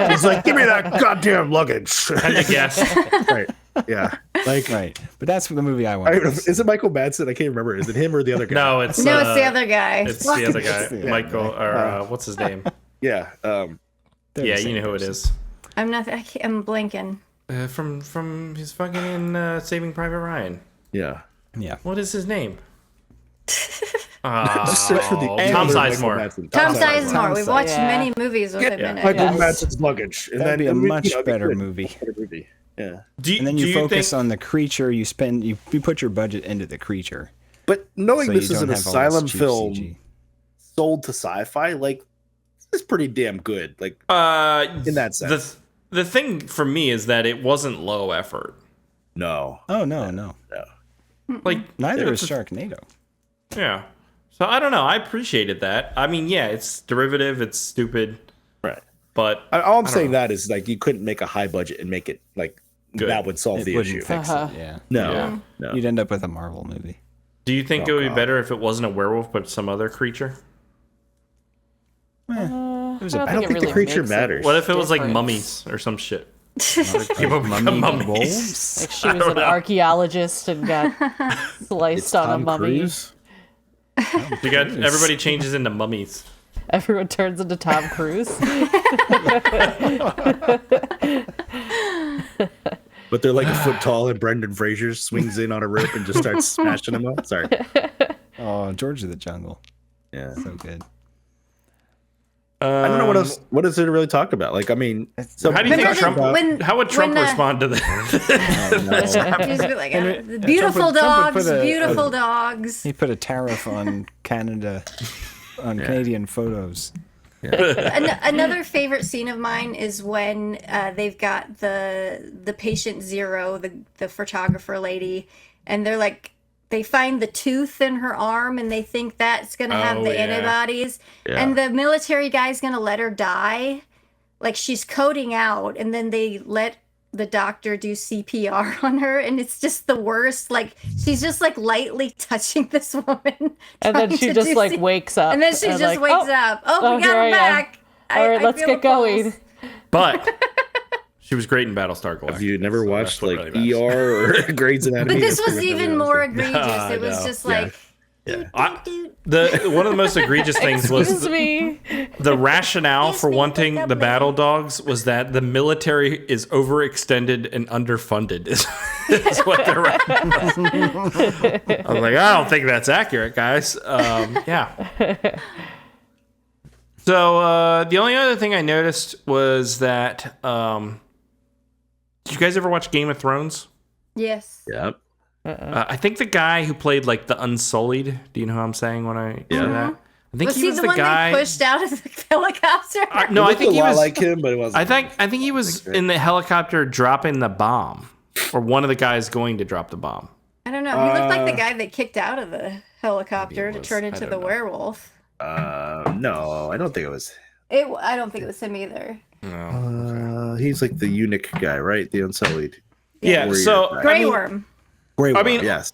He's like, "Give me that goddamn luggage."
I guess.
Right. Yeah. Like,
Right, but that's the movie I
I
want.
don't know, is it Michael Madsen? I can't remember. Is it him or the other guy?
No, it's
No, it's the other guy.
It's the other guy,
Yeah.
Michael, or what's his name?
Yeah.
Yeah, you know who it is.
I'm not. I'm blanking.
From he's fucking in Saving Private Ryan.
Yeah.
Yeah,
What is his name?
Just search for the
Tom
other
Sizemore.
Michael Madsen.
Tom Sizemore. We've watched
Yeah.
many movies with him
Get
in it.
Michael
Yes.
Madsen's luggage, and
that'd be a
and we-
much
it'd be
better
good.
movie.
Better movie. Yeah.
And then you focus on the creature. You put your budget into the creature.
But knowing
so
this
you
is
don't
an
have all this
asylum
cheap
film
CG.
sold to sci-fi, like this is pretty damn good. Like in that sense.
the thing for me is that it wasn't low effort.
No.
Oh no.
Like
Neither is
it's a-
Sharknado.
Yeah. So I don't know. I appreciated that. I mean, yeah, it's derivative. It's stupid.
Right.
But
All I'm
don't
saying
know.
that is like you couldn't make a high budget and make it like
Good.
that would solve
It
the
wouldn't
issue.
fix
Uh-huh.
it. Yeah.
No.
Yeah.
No.
You'd end up with a Marvel movie.
do you think it would be better if it wasn't a werewolf but some other creature?
Eh,
I
was a-
don't
I don't
it
think the
really
creature
makes
matters.
What if it was like
difference.
mummies or some shit? People become
mummy
mummies.
wolves?
Like she was an archaeologist and got sliced on a
Tom
mummy.
Cruise?
You got everybody changes into mummies.
Everyone turns into Tom Cruise.
But they're like a foot tall, and Brendan Fraser swings in on a rope and just starts smashing them up. Sorry.
Oh, George of the Jungle.
Yeah.
So good.
I don't know what else. What is there to really talk about? Like, I mean, so
How do you
But
think
then
Trump?
when-
how would Trump
when,
respond to that?
Just be like,
And
the beautiful
Trump would
dogs,
put a-
beautiful dogs.
He put a tariff on Canada, on Canadian photos.
Another favorite scene of mine is when they've got the patient zero, the photographer lady, and they're like, they find the tooth in her arm and they think that's gonna have
Oh,
the
yeah.
antibodies,
Yeah.
and the military guy's gonna let her die. Like she's coding out, and then they let the doctor do CPR on her, and it's just the worst. Like she's just like lightly touching this woman,
And then
trying
she
to
just
do
like
C-
wakes up.
and then she just
like,
wakes
"Oh,
up. Oh,
oh,
we got
here
her
I am.
back.
All right, let's
feel
get
the pulse.
going.
But she was great in Battlestar Galactica.
have you never
so
watched
that's what
like
really matters.
ER or Grey's Anatomy?
But this
That's
was
pretty much
even
what
more
it
egregious.
I
It was
know.
just
Yeah.
like,
One of the most egregious things was
Excuse me.
the rationale for
Excuse me,
wanting
pick up
the
my-
Battledogs was that the military is overextended and underfunded. Is what they're. I was like, I don't think that's accurate, guys. Yeah. So the only other thing I noticed was that did you guys ever watch Game of Thrones?
yes.
Yep.
I think the guy who played like the Unsullied. Do you know who I'm saying when I say that? I think
Was
he
he
was
the
the
one
guy.
they pushed out of the helicopter?
No, I
Looked
think
a
he
lot
was.
like him, but it wasn't.
I think he was in the helicopter dropping the bomb, or one of the guys going to drop the bomb.
I don't know. He looked like the guy they kicked out of the helicopter to turn into the werewolf.
No, I don't think it was.
I don't think it was him either.
He's like the eunuch guy, right? The Unsullied.
Yeah.
Warrior
So
guy.
Grey Worm.
Grey
I
Worm,
mean,
yes.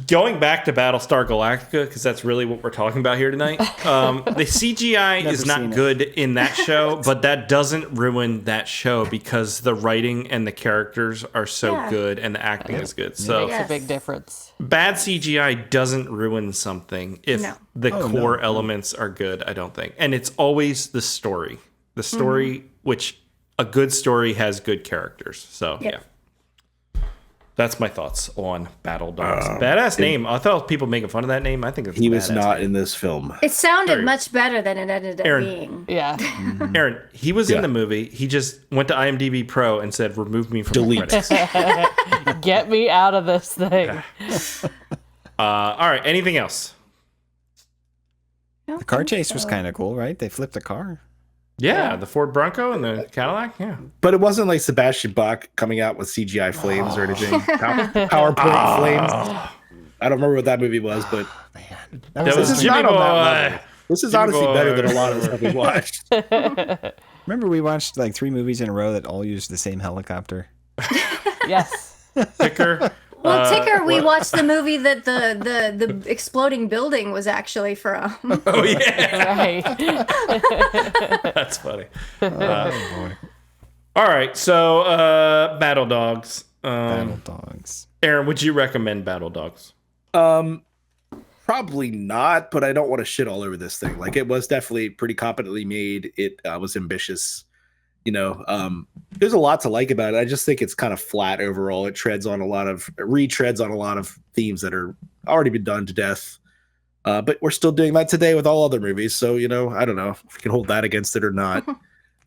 going back to Battlestar Galactica, because that's really what we're talking about here tonight. The CGI is
seen
not
it.
good in that show, but that doesn't ruin that show because the writing and the characters are so
Yeah.
good and the acting is good. So
Yeah.
It's a big difference.
bad CGI doesn't ruin something if
No.
the core elements are good, I don't think. And it's always the story. The story, which a good story has good characters. So,
Yep.
yeah. That's my thoughts on Battledogs. Badass name. I thought people making fun of that name. I think it's a
He was
badass
not
name.
in this film.
It sounded
Sorry.
much better than it ended up
Aaron.
being.
Yeah.
Aaron, he was in
Yeah.
the movie. He just went to IMDb Pro and said, remove me from
Delete.
the credits.
Get me out of this thing.
All right. Anything else?
The car chase was kind of cool, right? They flipped the car.
Yeah, the Ford Bronco and the Cadillac. Yeah.
But it wasn't like Sebastian Bach coming out with CGI flames or anything. PowerPoint flames. I don't remember what that movie was, but
Man,
That was
is
Jimmy
not on that
Boy.
level. This is
Jimmy
honestly
Boy.
better than a lot of the stuff we watched.
remember we watched like 3 movies in a row that all used the same helicopter.
Yes.
Ticker.
Well, Ticker, we
what-
watched the movie that the exploding building was actually from.
Oh yeah,
Right.
that's funny.
Oh boy.
All right, so Battledogs.
Battledogs.
Aaron, would you recommend Battledogs?
Probably not, but I don't want to shit all over this thing. Like, it was definitely pretty competently made. It was ambitious. You know, there's a lot to like about it. I just think it's kind of flat overall. It retreads on a lot of themes that are already been done to death. But we're still doing that today with all other movies. So, you know, I don't know if we can hold that against it or not.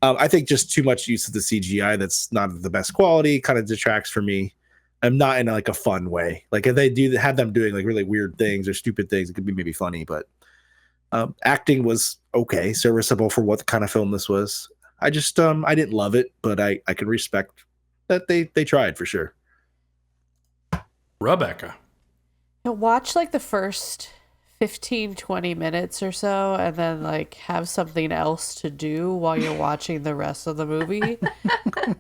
I think just too much use of the CGI that's not the best quality kind of detracts for me. I'm not in like a fun way. Like, if they have them doing like really weird things or stupid things, it could be maybe funny, but acting was okay, serviceable for what kind of film this was. I just I didn't love it, but I can respect that they tried for sure.
Rebecca.
Watch like the first 15-20 minutes or so, and then like have something else to do while you're watching the rest of the movie,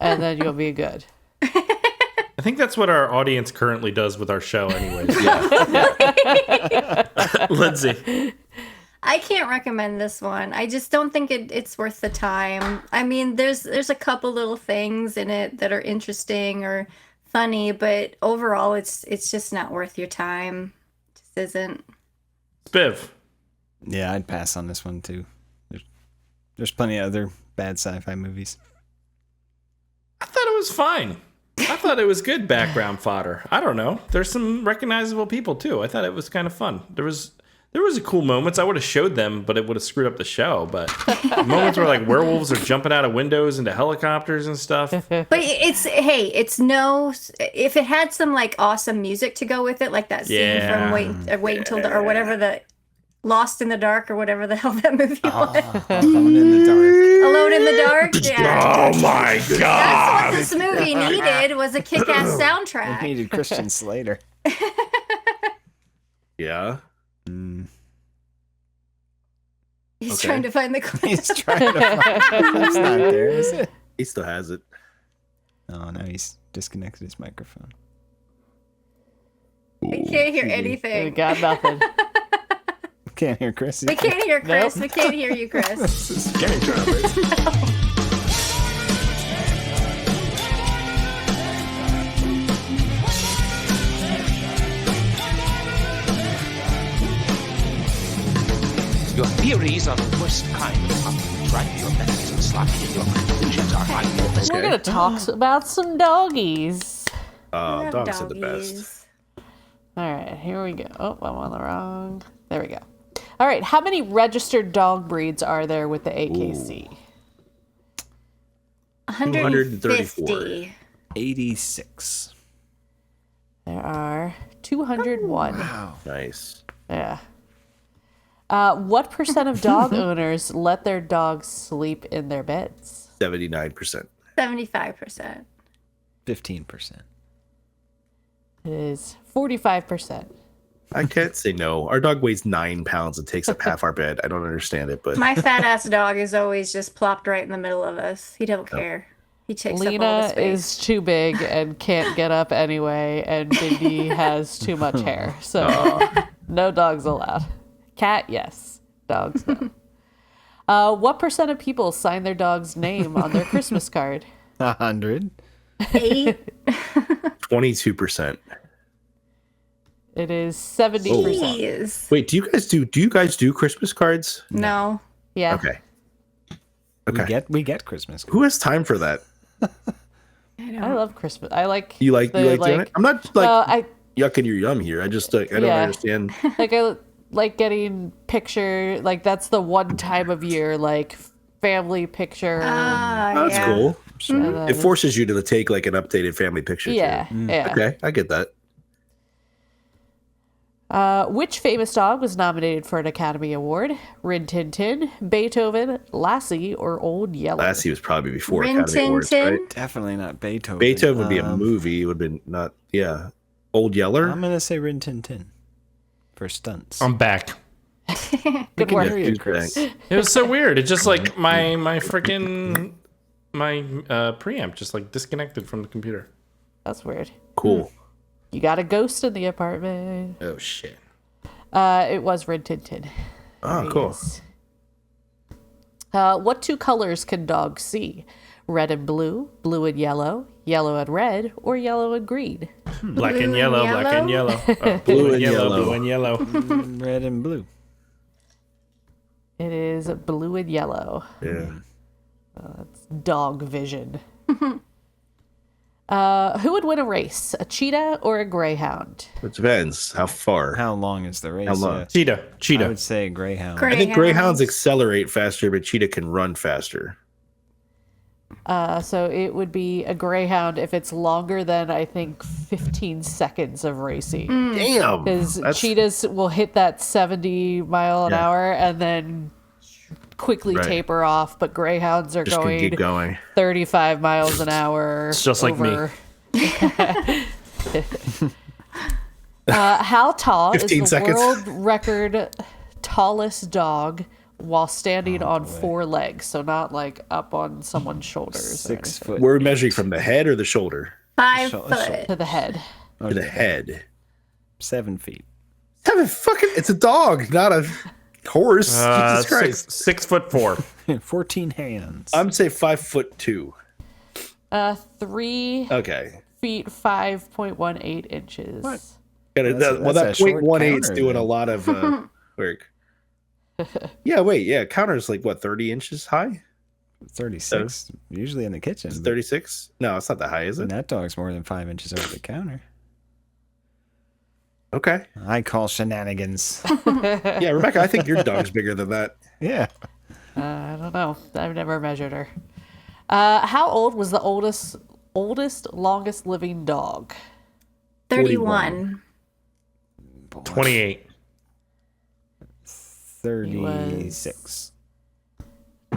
and then you'll be good.
I think that's what our audience currently does with our show, anyways. Lindsay.
I can't recommend this one. I just don't think it's worth the time. I mean, there's a couple little things in it that are interesting or funny, but overall, it's just not worth your time. It just isn't.
Spiv.
Yeah, I'd pass on this one too. There's plenty of other bad sci-fi movies.
I thought it was fine. I thought it was good background fodder. I don't know. There's some recognizable people too. I thought it was kind of fun. There was a cool moments. I would have showed them, but it would have screwed up the show. But moments where like werewolves are jumping out of windows into helicopters and stuff.
But if it had some like awesome music to go with it, like that scene
Yeah.
from Wait Until or whatever, the Lost in the Dark or whatever the hell that movie was.
Alone in the Dark.
Alone in the Dark. Yeah.
Oh my
That's
god!
what this movie needed was a kick-ass
It
soundtrack.
needed Christian Slater.
Yeah.
He's
Okay.
trying to find the clip.
He's trying to find It's not there, is it?
He still has it.
Oh, now he's disconnected his microphone.
I can't hear
We
anything.
got nothing.
Can't hear Chris.
We can't hear Chris.
Nope.
We can't hear you, Chris.
This is scary trumpet.
Your theories are the worst kind of puppet. Try your best and sloppy, and your conclusions are high.
We're gonna talk about some doggies.
Oh,
Love
dogs are the best.
doggies.
All right, here we go. Oh, I'm on the wrong. There we go. All right, how many registered dog breeds are there with the AKC?
150.
86.
There are 201.
Wow.
Nice.
Yeah. What percent of dog owners let their dogs sleep in their beds?
79%.
75%.
15%.
It is 45%.
I can't say no. Our dog weighs 9 pounds and takes up half our bed. I don't understand it, but
My fat ass dog is always just plopped right in the middle of us. He don't care. He takes up all the
Lena
space.
is too big and can't get up anyway, and Bindi has too much hair. So no dogs allowed. Cat, yes. Dogs, no. What percent of people sign their dog's name on their Christmas card?
100.
8.
22%.
It is 70%.
Jeez.
Wait, do you guys do Christmas cards?
No.
Yeah.
Okay. Okay.
We get Christmas.
Who has time for that?
I love Christmas. I like
You like
the,
doing it? I'm not like
well, I
yucking your yum here. I just I don't
Yeah.
understand.
I like getting picture, like that's the one time of year, like family picture.
That's
yeah.
cool.
and then-
It forces you to take like an updated family picture. too.
yeah, yeah.
Okay, I get that.
Which famous dog was nominated for an Academy Award? Rin Tin Tin, Beethoven, Lassie, or Old Yeller?
Lassie was probably before
Rin
Academy
Tin
Awards,
Tin?
right?
Definitely not Beethoven.
Beethoven would be a movie. It would have been not. Yeah. Old Yeller.
I'm gonna say Rin Tin Tin. for stunts.
I'm back.
Good work.
Hear you, Chris.
It was so weird. It just like my freaking preamp just like disconnected from the computer.
That's weird.
Cool.
You got a ghost in the apartment.
Oh shit.
It was red tinted.
Oh, cool.
What two colors can dogs see? Red and blue, blue and yellow, yellow and red, or yellow and green?
Black and yellow, black and yellow. Blue and yellow, blue and yellow.
Red and blue.
It is blue and yellow.
Yeah.
It's dog vision. Who would win a race? A cheetah or a greyhound?
It depends. How far?
How long is the race?
How long?
Yeah. I
Cheetah.
would say greyhound.
I think greyhounds accelerate faster, but cheetah can run faster.
So it would be a greyhound if it's longer than, I think, 15 seconds of racing.
Damn.
Because cheetahs will hit that 70 mile an
Yeah.
hour and then quickly
Right.
taper off, but greyhounds are
Just gonna
going
keep going.
35 miles an hour.
It's just like me.
How tall is
15
the
seconds.
world record tallest dog while standing on four legs? So not like up on someone's shoulders. or
6
anything.
foot.
We're measuring from the head or the shoulder?
5
Shall-
foot.
To the head.
To the head.
7 feet.
It's a dog, not a horse. Jesus Christ.
6'4".
14 hands.
I'm say 5'2".
3
Okay.
feet 5.18 inches.
What?
That
That's a short
0.18's
counter
doing
then.
a lot of work. Counter's like what, 30 inches high?
36. Usually in the kitchen.
It's
but
36? No, it's not that high, is it?
that dog's more than 5 inches over the counter.
Okay.
I call shenanigans.
Yeah, Rebecca, I think your dog's bigger than that.
Yeah.
I don't know. I've never measured her. How old was the oldest, longest living dog?
31.
28.
36.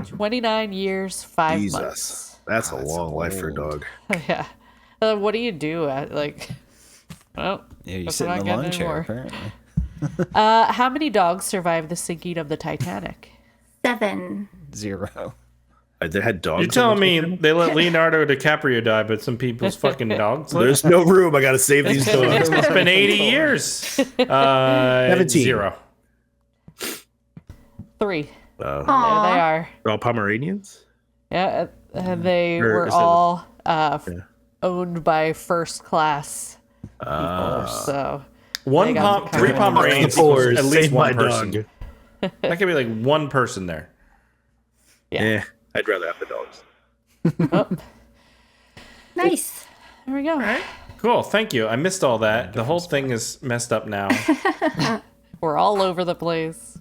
29 years, 5
Jesus.
months.
That's a long life for a dog.
Yeah. What do you do at well,
Yeah, you
guess
sit
we're
in the
not
lawn
getting
chair,
anymore.
apparently.
How many dogs survived the sinking of the Titanic?
7.
0.
They had dogs.
You're telling
on
me
the
they let Leonardo DiCaprio die, but some people's fucking dogs live?
There's no room. I gotta save these dogs.
It's been 80 years.
17.
0.
3.
Oh,
There they are.
they're all Pomeranians?
Yeah, and they
Or
were
is that-
all owned by first class people. So
One
They got
three
the
Pomeranians
Poor,
equals at least
save my
one person.
dog.
That could be like one person there.
yeah.
I'd rather have the dogs.
Nice.
There we go.
Cool. Thank you. I missed all that. The whole thing is messed up now.
We're all over the place.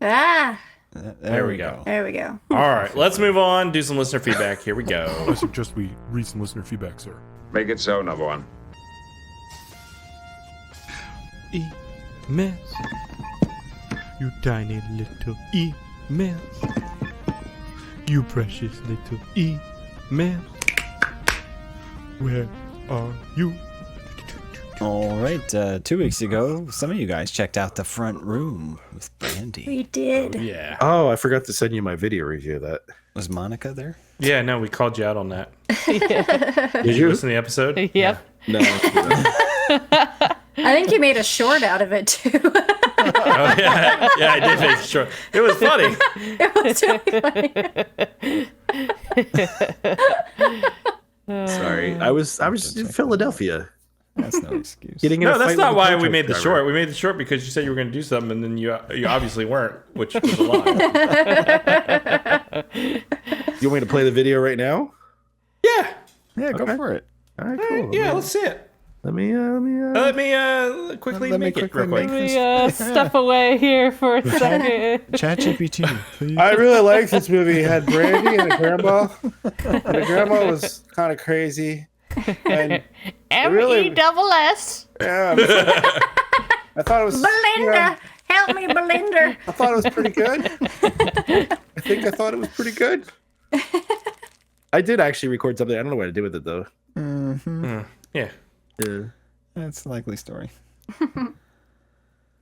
Ah,
There we go.
there we go.
All right. Let's move on. Do some listener feedback. Here we go.
I suggest we read some listener feedback, sir.
Make it so, number one.
Emails. You tiny little emails. You precious little emails. Where are you?
All right. 2 weeks ago, some of you guys checked out The Front Room with Brandy.
We did.
Yeah.
Oh, I forgot to send you my video review of that.
Was Monica there?
Yeah, no, we called you out on that.
Did you?
Listen to the episode?
Yep.
No.
I think you made a short out of it too.
Oh, yeah. Yeah, I did make sure. It was funny.
It was really funny.
Sorry. I was in Philadelphia.
That's no excuse.
Getting in
No,
a
that's
fight
not
with a
why
tow
we
truck
made the
driver.
short. We made the short because you said you were going to do something, and then you obviously weren't, which was a lie.
You want me to play the video right now?
Yeah.
Yeah, go
Okay.
for it.
All right, cool.
Yeah, let's see it.
Let me
Let me quickly
Let me
make it
quickly
real quick.
make
Let me step away here for a second.
ChatGPT, please.
I really liked this movie. It had Brandy and the grandma. And the grandma was kind of crazy. And
M-E-double-S.
yeah, I thought it was
Belinda, help me, Belinda.
I thought it was pretty good. I thought it was pretty good. I did actually record something. I don't know what to do with it though.
Yeah.
Yeah.
That's a likely story.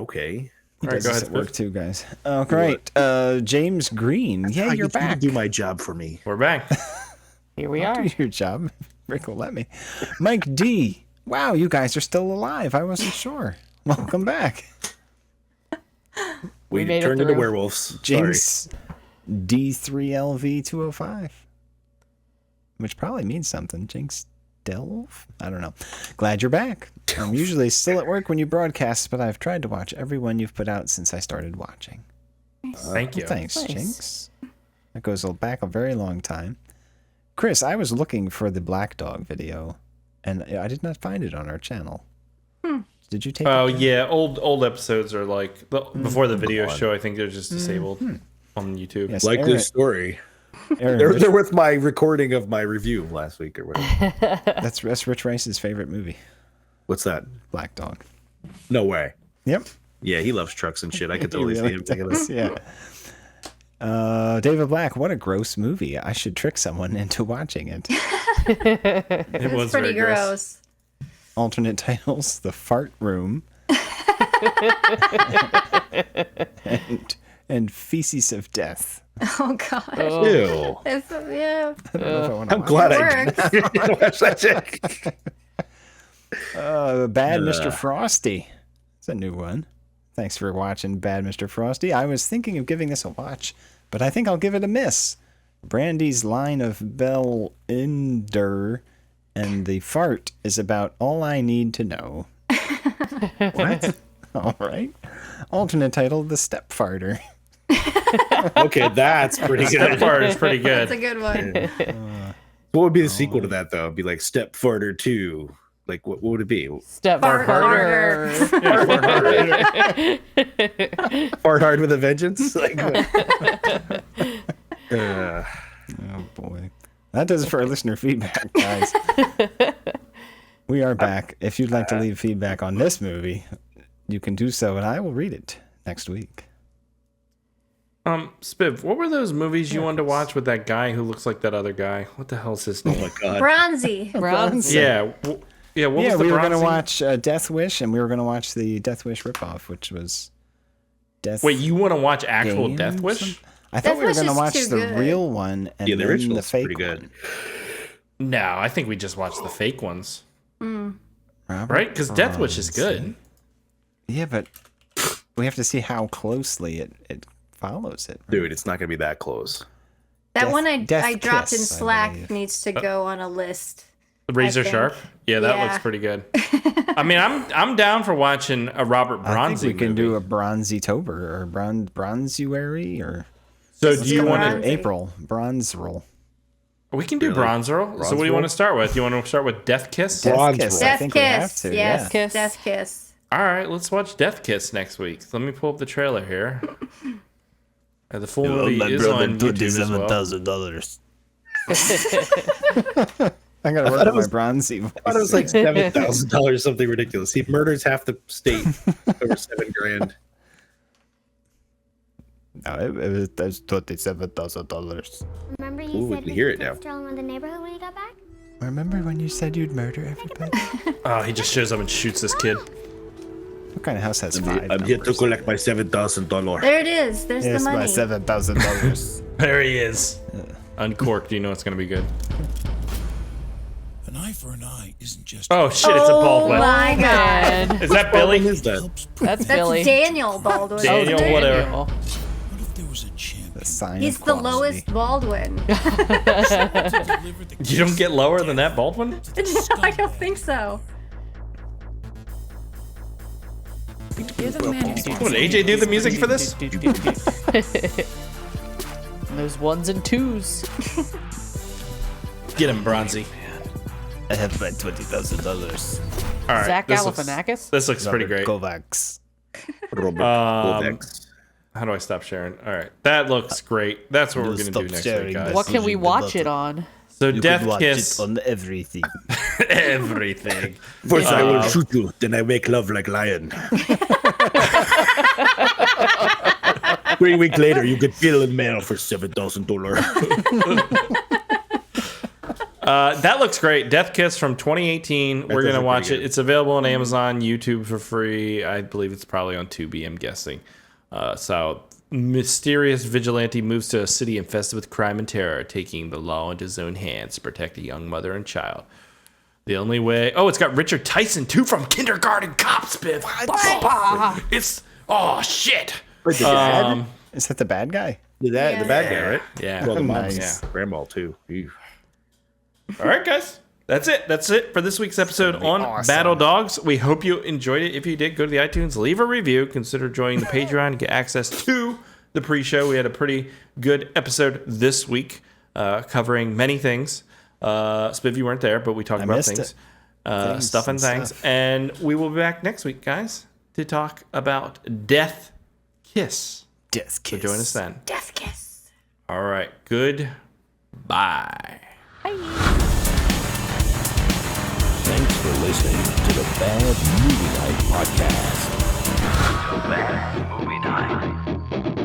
Okay.
He
All right,
does
go
this
ahead,
at work
Spiff.
too, guys. Oh, great. James Green. Yeah,
How
you're
you
back.
do my job for me.
We're back.
Here we
I'll
are.
do your job. Rick will let me. Mike D. Wow, you guys are still alive. I wasn't sure. Welcome back.
We
made it
turned into
through.
werewolves. Sorry.
James D3LV205. Which probably means something. Jinx Delve? I don't know. Glad you're back. I'm usually still at work when you broadcast, but I've tried to watch every one you've put out since I started watching.
Thank you.
Thanks,
Nice.
Jinx. That goes back a very long time. Chris, I was looking for the Black Dog video, and I did not find it on our channel. Did you take
Oh
it?
yeah, old episodes are like before the video show. I think they're just disabled on YouTube.
Yes,
Like
Aaron,
this story.
Aaron,
They're with my recording of my review last week or whatever.
that's Rich Rice's favorite movie,
What's that?
Black Dog.
No way.
Yep.
Yeah, he loves trucks and shit. I could
He
totally
really
see him taking this.
does, yeah. David Black, what a gross movie. I should trick someone into watching it.
It was
Pretty
very gross.
gross.
Alternate titles: The Fart Room and Feces of Death.
Oh gosh.
Ew.
It's, yeah.
I don't know if I want to
I'm
watch
glad
It
I
works.
didn't watch that shit.
Bad Mr. Frosty. It's a new one. Thanks for watching Bad Mr. Frosty. I was thinking of giving this a watch, but I think I'll give it a miss. Brandy's line of Bell Inder and the fart is about all I need to know. What? All right. Alternate title: The Step Farter.
Okay, that's pretty
That
good.
part is pretty good.
That's a good one.
What would be the sequel to that, though? It'd be like Step Farter 2. Like, what would it be?
Step
Fart
harder.
Fart Hard with a Vengeance? Like,
Oh boy. That does it for our listener feedback, guys. We are back. If you'd like to leave feedback on this movie, you can do so, and I will read it next week.
Spiv, what were those movies you wanted to watch with that guy who looks like that other guy? What the hell's his name?
oh my God.
Bronzy.
Bronze.
Yeah, yeah. What was the
we were going to
bronzy-
watch Death Wish, and we were going to watch the Death Wish ripoff, which was Death.
Wait, you want to watch actual
Game
Death
or
Wish?
something? I thought
Death
we were
Wish
going to
is
watch
too
the
good.
real one and
Yeah, the
then
original
the
is
fake
pretty good.
one.
No, I think we just watched the fake ones,
Robert
right? Because Death Wish is good.
Yeah, but we have to see how closely it follows it. Right?
Dude, it's not going to be that close.
That
Death-
one
Death
I dropped in
Kiss, I
Slack
believe.
needs to go on a list.
Razor
think.
Sharp. Yeah, that
Yeah.
looks pretty good. I mean, I'm down for watching a Robert
I
Bronzy
think we can
movie.
do a Bronzy Tober or Bronzuary or
So do you want to?
Bronzy.
April Bronze Roll.
We can do
Really?
Bronze Earl. So what do you want to start with? You want to start with Death Kiss?
Death
Bronze
Kiss.
Roll.
I
Death
think we have
Kiss.
to.
Yes.
Yeah.
Kiss.
Death Kiss.
All right, let's watch Death Kiss next week. Let me pull up the trailer here. The full movie is on YouTube as well.
I gotta work on my Bronzy voice.
I thought it was like $7,000, something ridiculous. He murders half the state over $7,000.
No, that's $27,000.
Remember you
Ooh, we
said
can hear it
kids
now.
strolling around the neighborhood when you got back?
Remember when you said you'd murder everybody?
Oh, he just shows up and shoots this kid.
What kind of house has five
I'm here to
numbers?
collect my $7,000.
There it is. There's
Yes,
the
my
money.
$7,000.
There he is. Uncorked. You know it's gonna be good.
An eye for an eye isn't just.
Oh shit! It's a
Oh
Baldwin.
my god.
Man,
Is that Billy?
What is that?
that's
That's
Billy.
Daniel Baldwin.
Daniel,
isn't it?
whatever.
Daniel.
What if there was a champion
The sign
He's
of
the
quality.
lowest Baldwin.
to deliver the
You don't get lower than that Baldwin?
No, I don't think so.
Would AJ do the music for this?
And those ones and twos.
Get him, Bronzy.
I have my $20,000.
All right.
Zach
this looks-
Galifianakis.
This looks pretty great.
Kovacs.
Robert Kovacs.
How do I stop sharing? All right. That looks great. That's what we're going to do next week, guys.
What can we watch it on?
So Death Kiss.
on everything.
Everything.
First I will shoot you, then I make love like lion. 3 weeks later, you get killed in mail for $7,000.
That looks great. Death Kiss from 2018. We're going to watch it. It's available on Amazon, YouTube for free. I believe it's probably on Tubi, I'm guessing. So, mysterious vigilante moves to a city infested with crime and terror, taking the law into his own hands to protect a young mother and child. The only way... Oh, it's got Richard Tyson, too, from Kindergarten Cop, Spiff. It's... Oh, shit.
Wait, the dad?
Is that the bad guy?
The bad guy, right?
Yeah.
Well, the mom's
Nice.
grandma, too. Ew.
All right, guys. That's it. That's it for this week's episode on
awesome.
Battle Dogs. We hope you enjoyed it. If you did, go to the iTunes, leave a review. Consider joining the Patreon and get access to the pre-show. We had a pretty good episode this week, covering many things. Spiv, you weren't there, but we talked about things. Stuff and things. And we will be back next week, guys, to talk about Death Kiss.
Death Kiss.
So join us then.
Death Kiss.
All right. Goodbye.
Thanks for listening to the Bad Movie Night Podcast.
Bad movie night.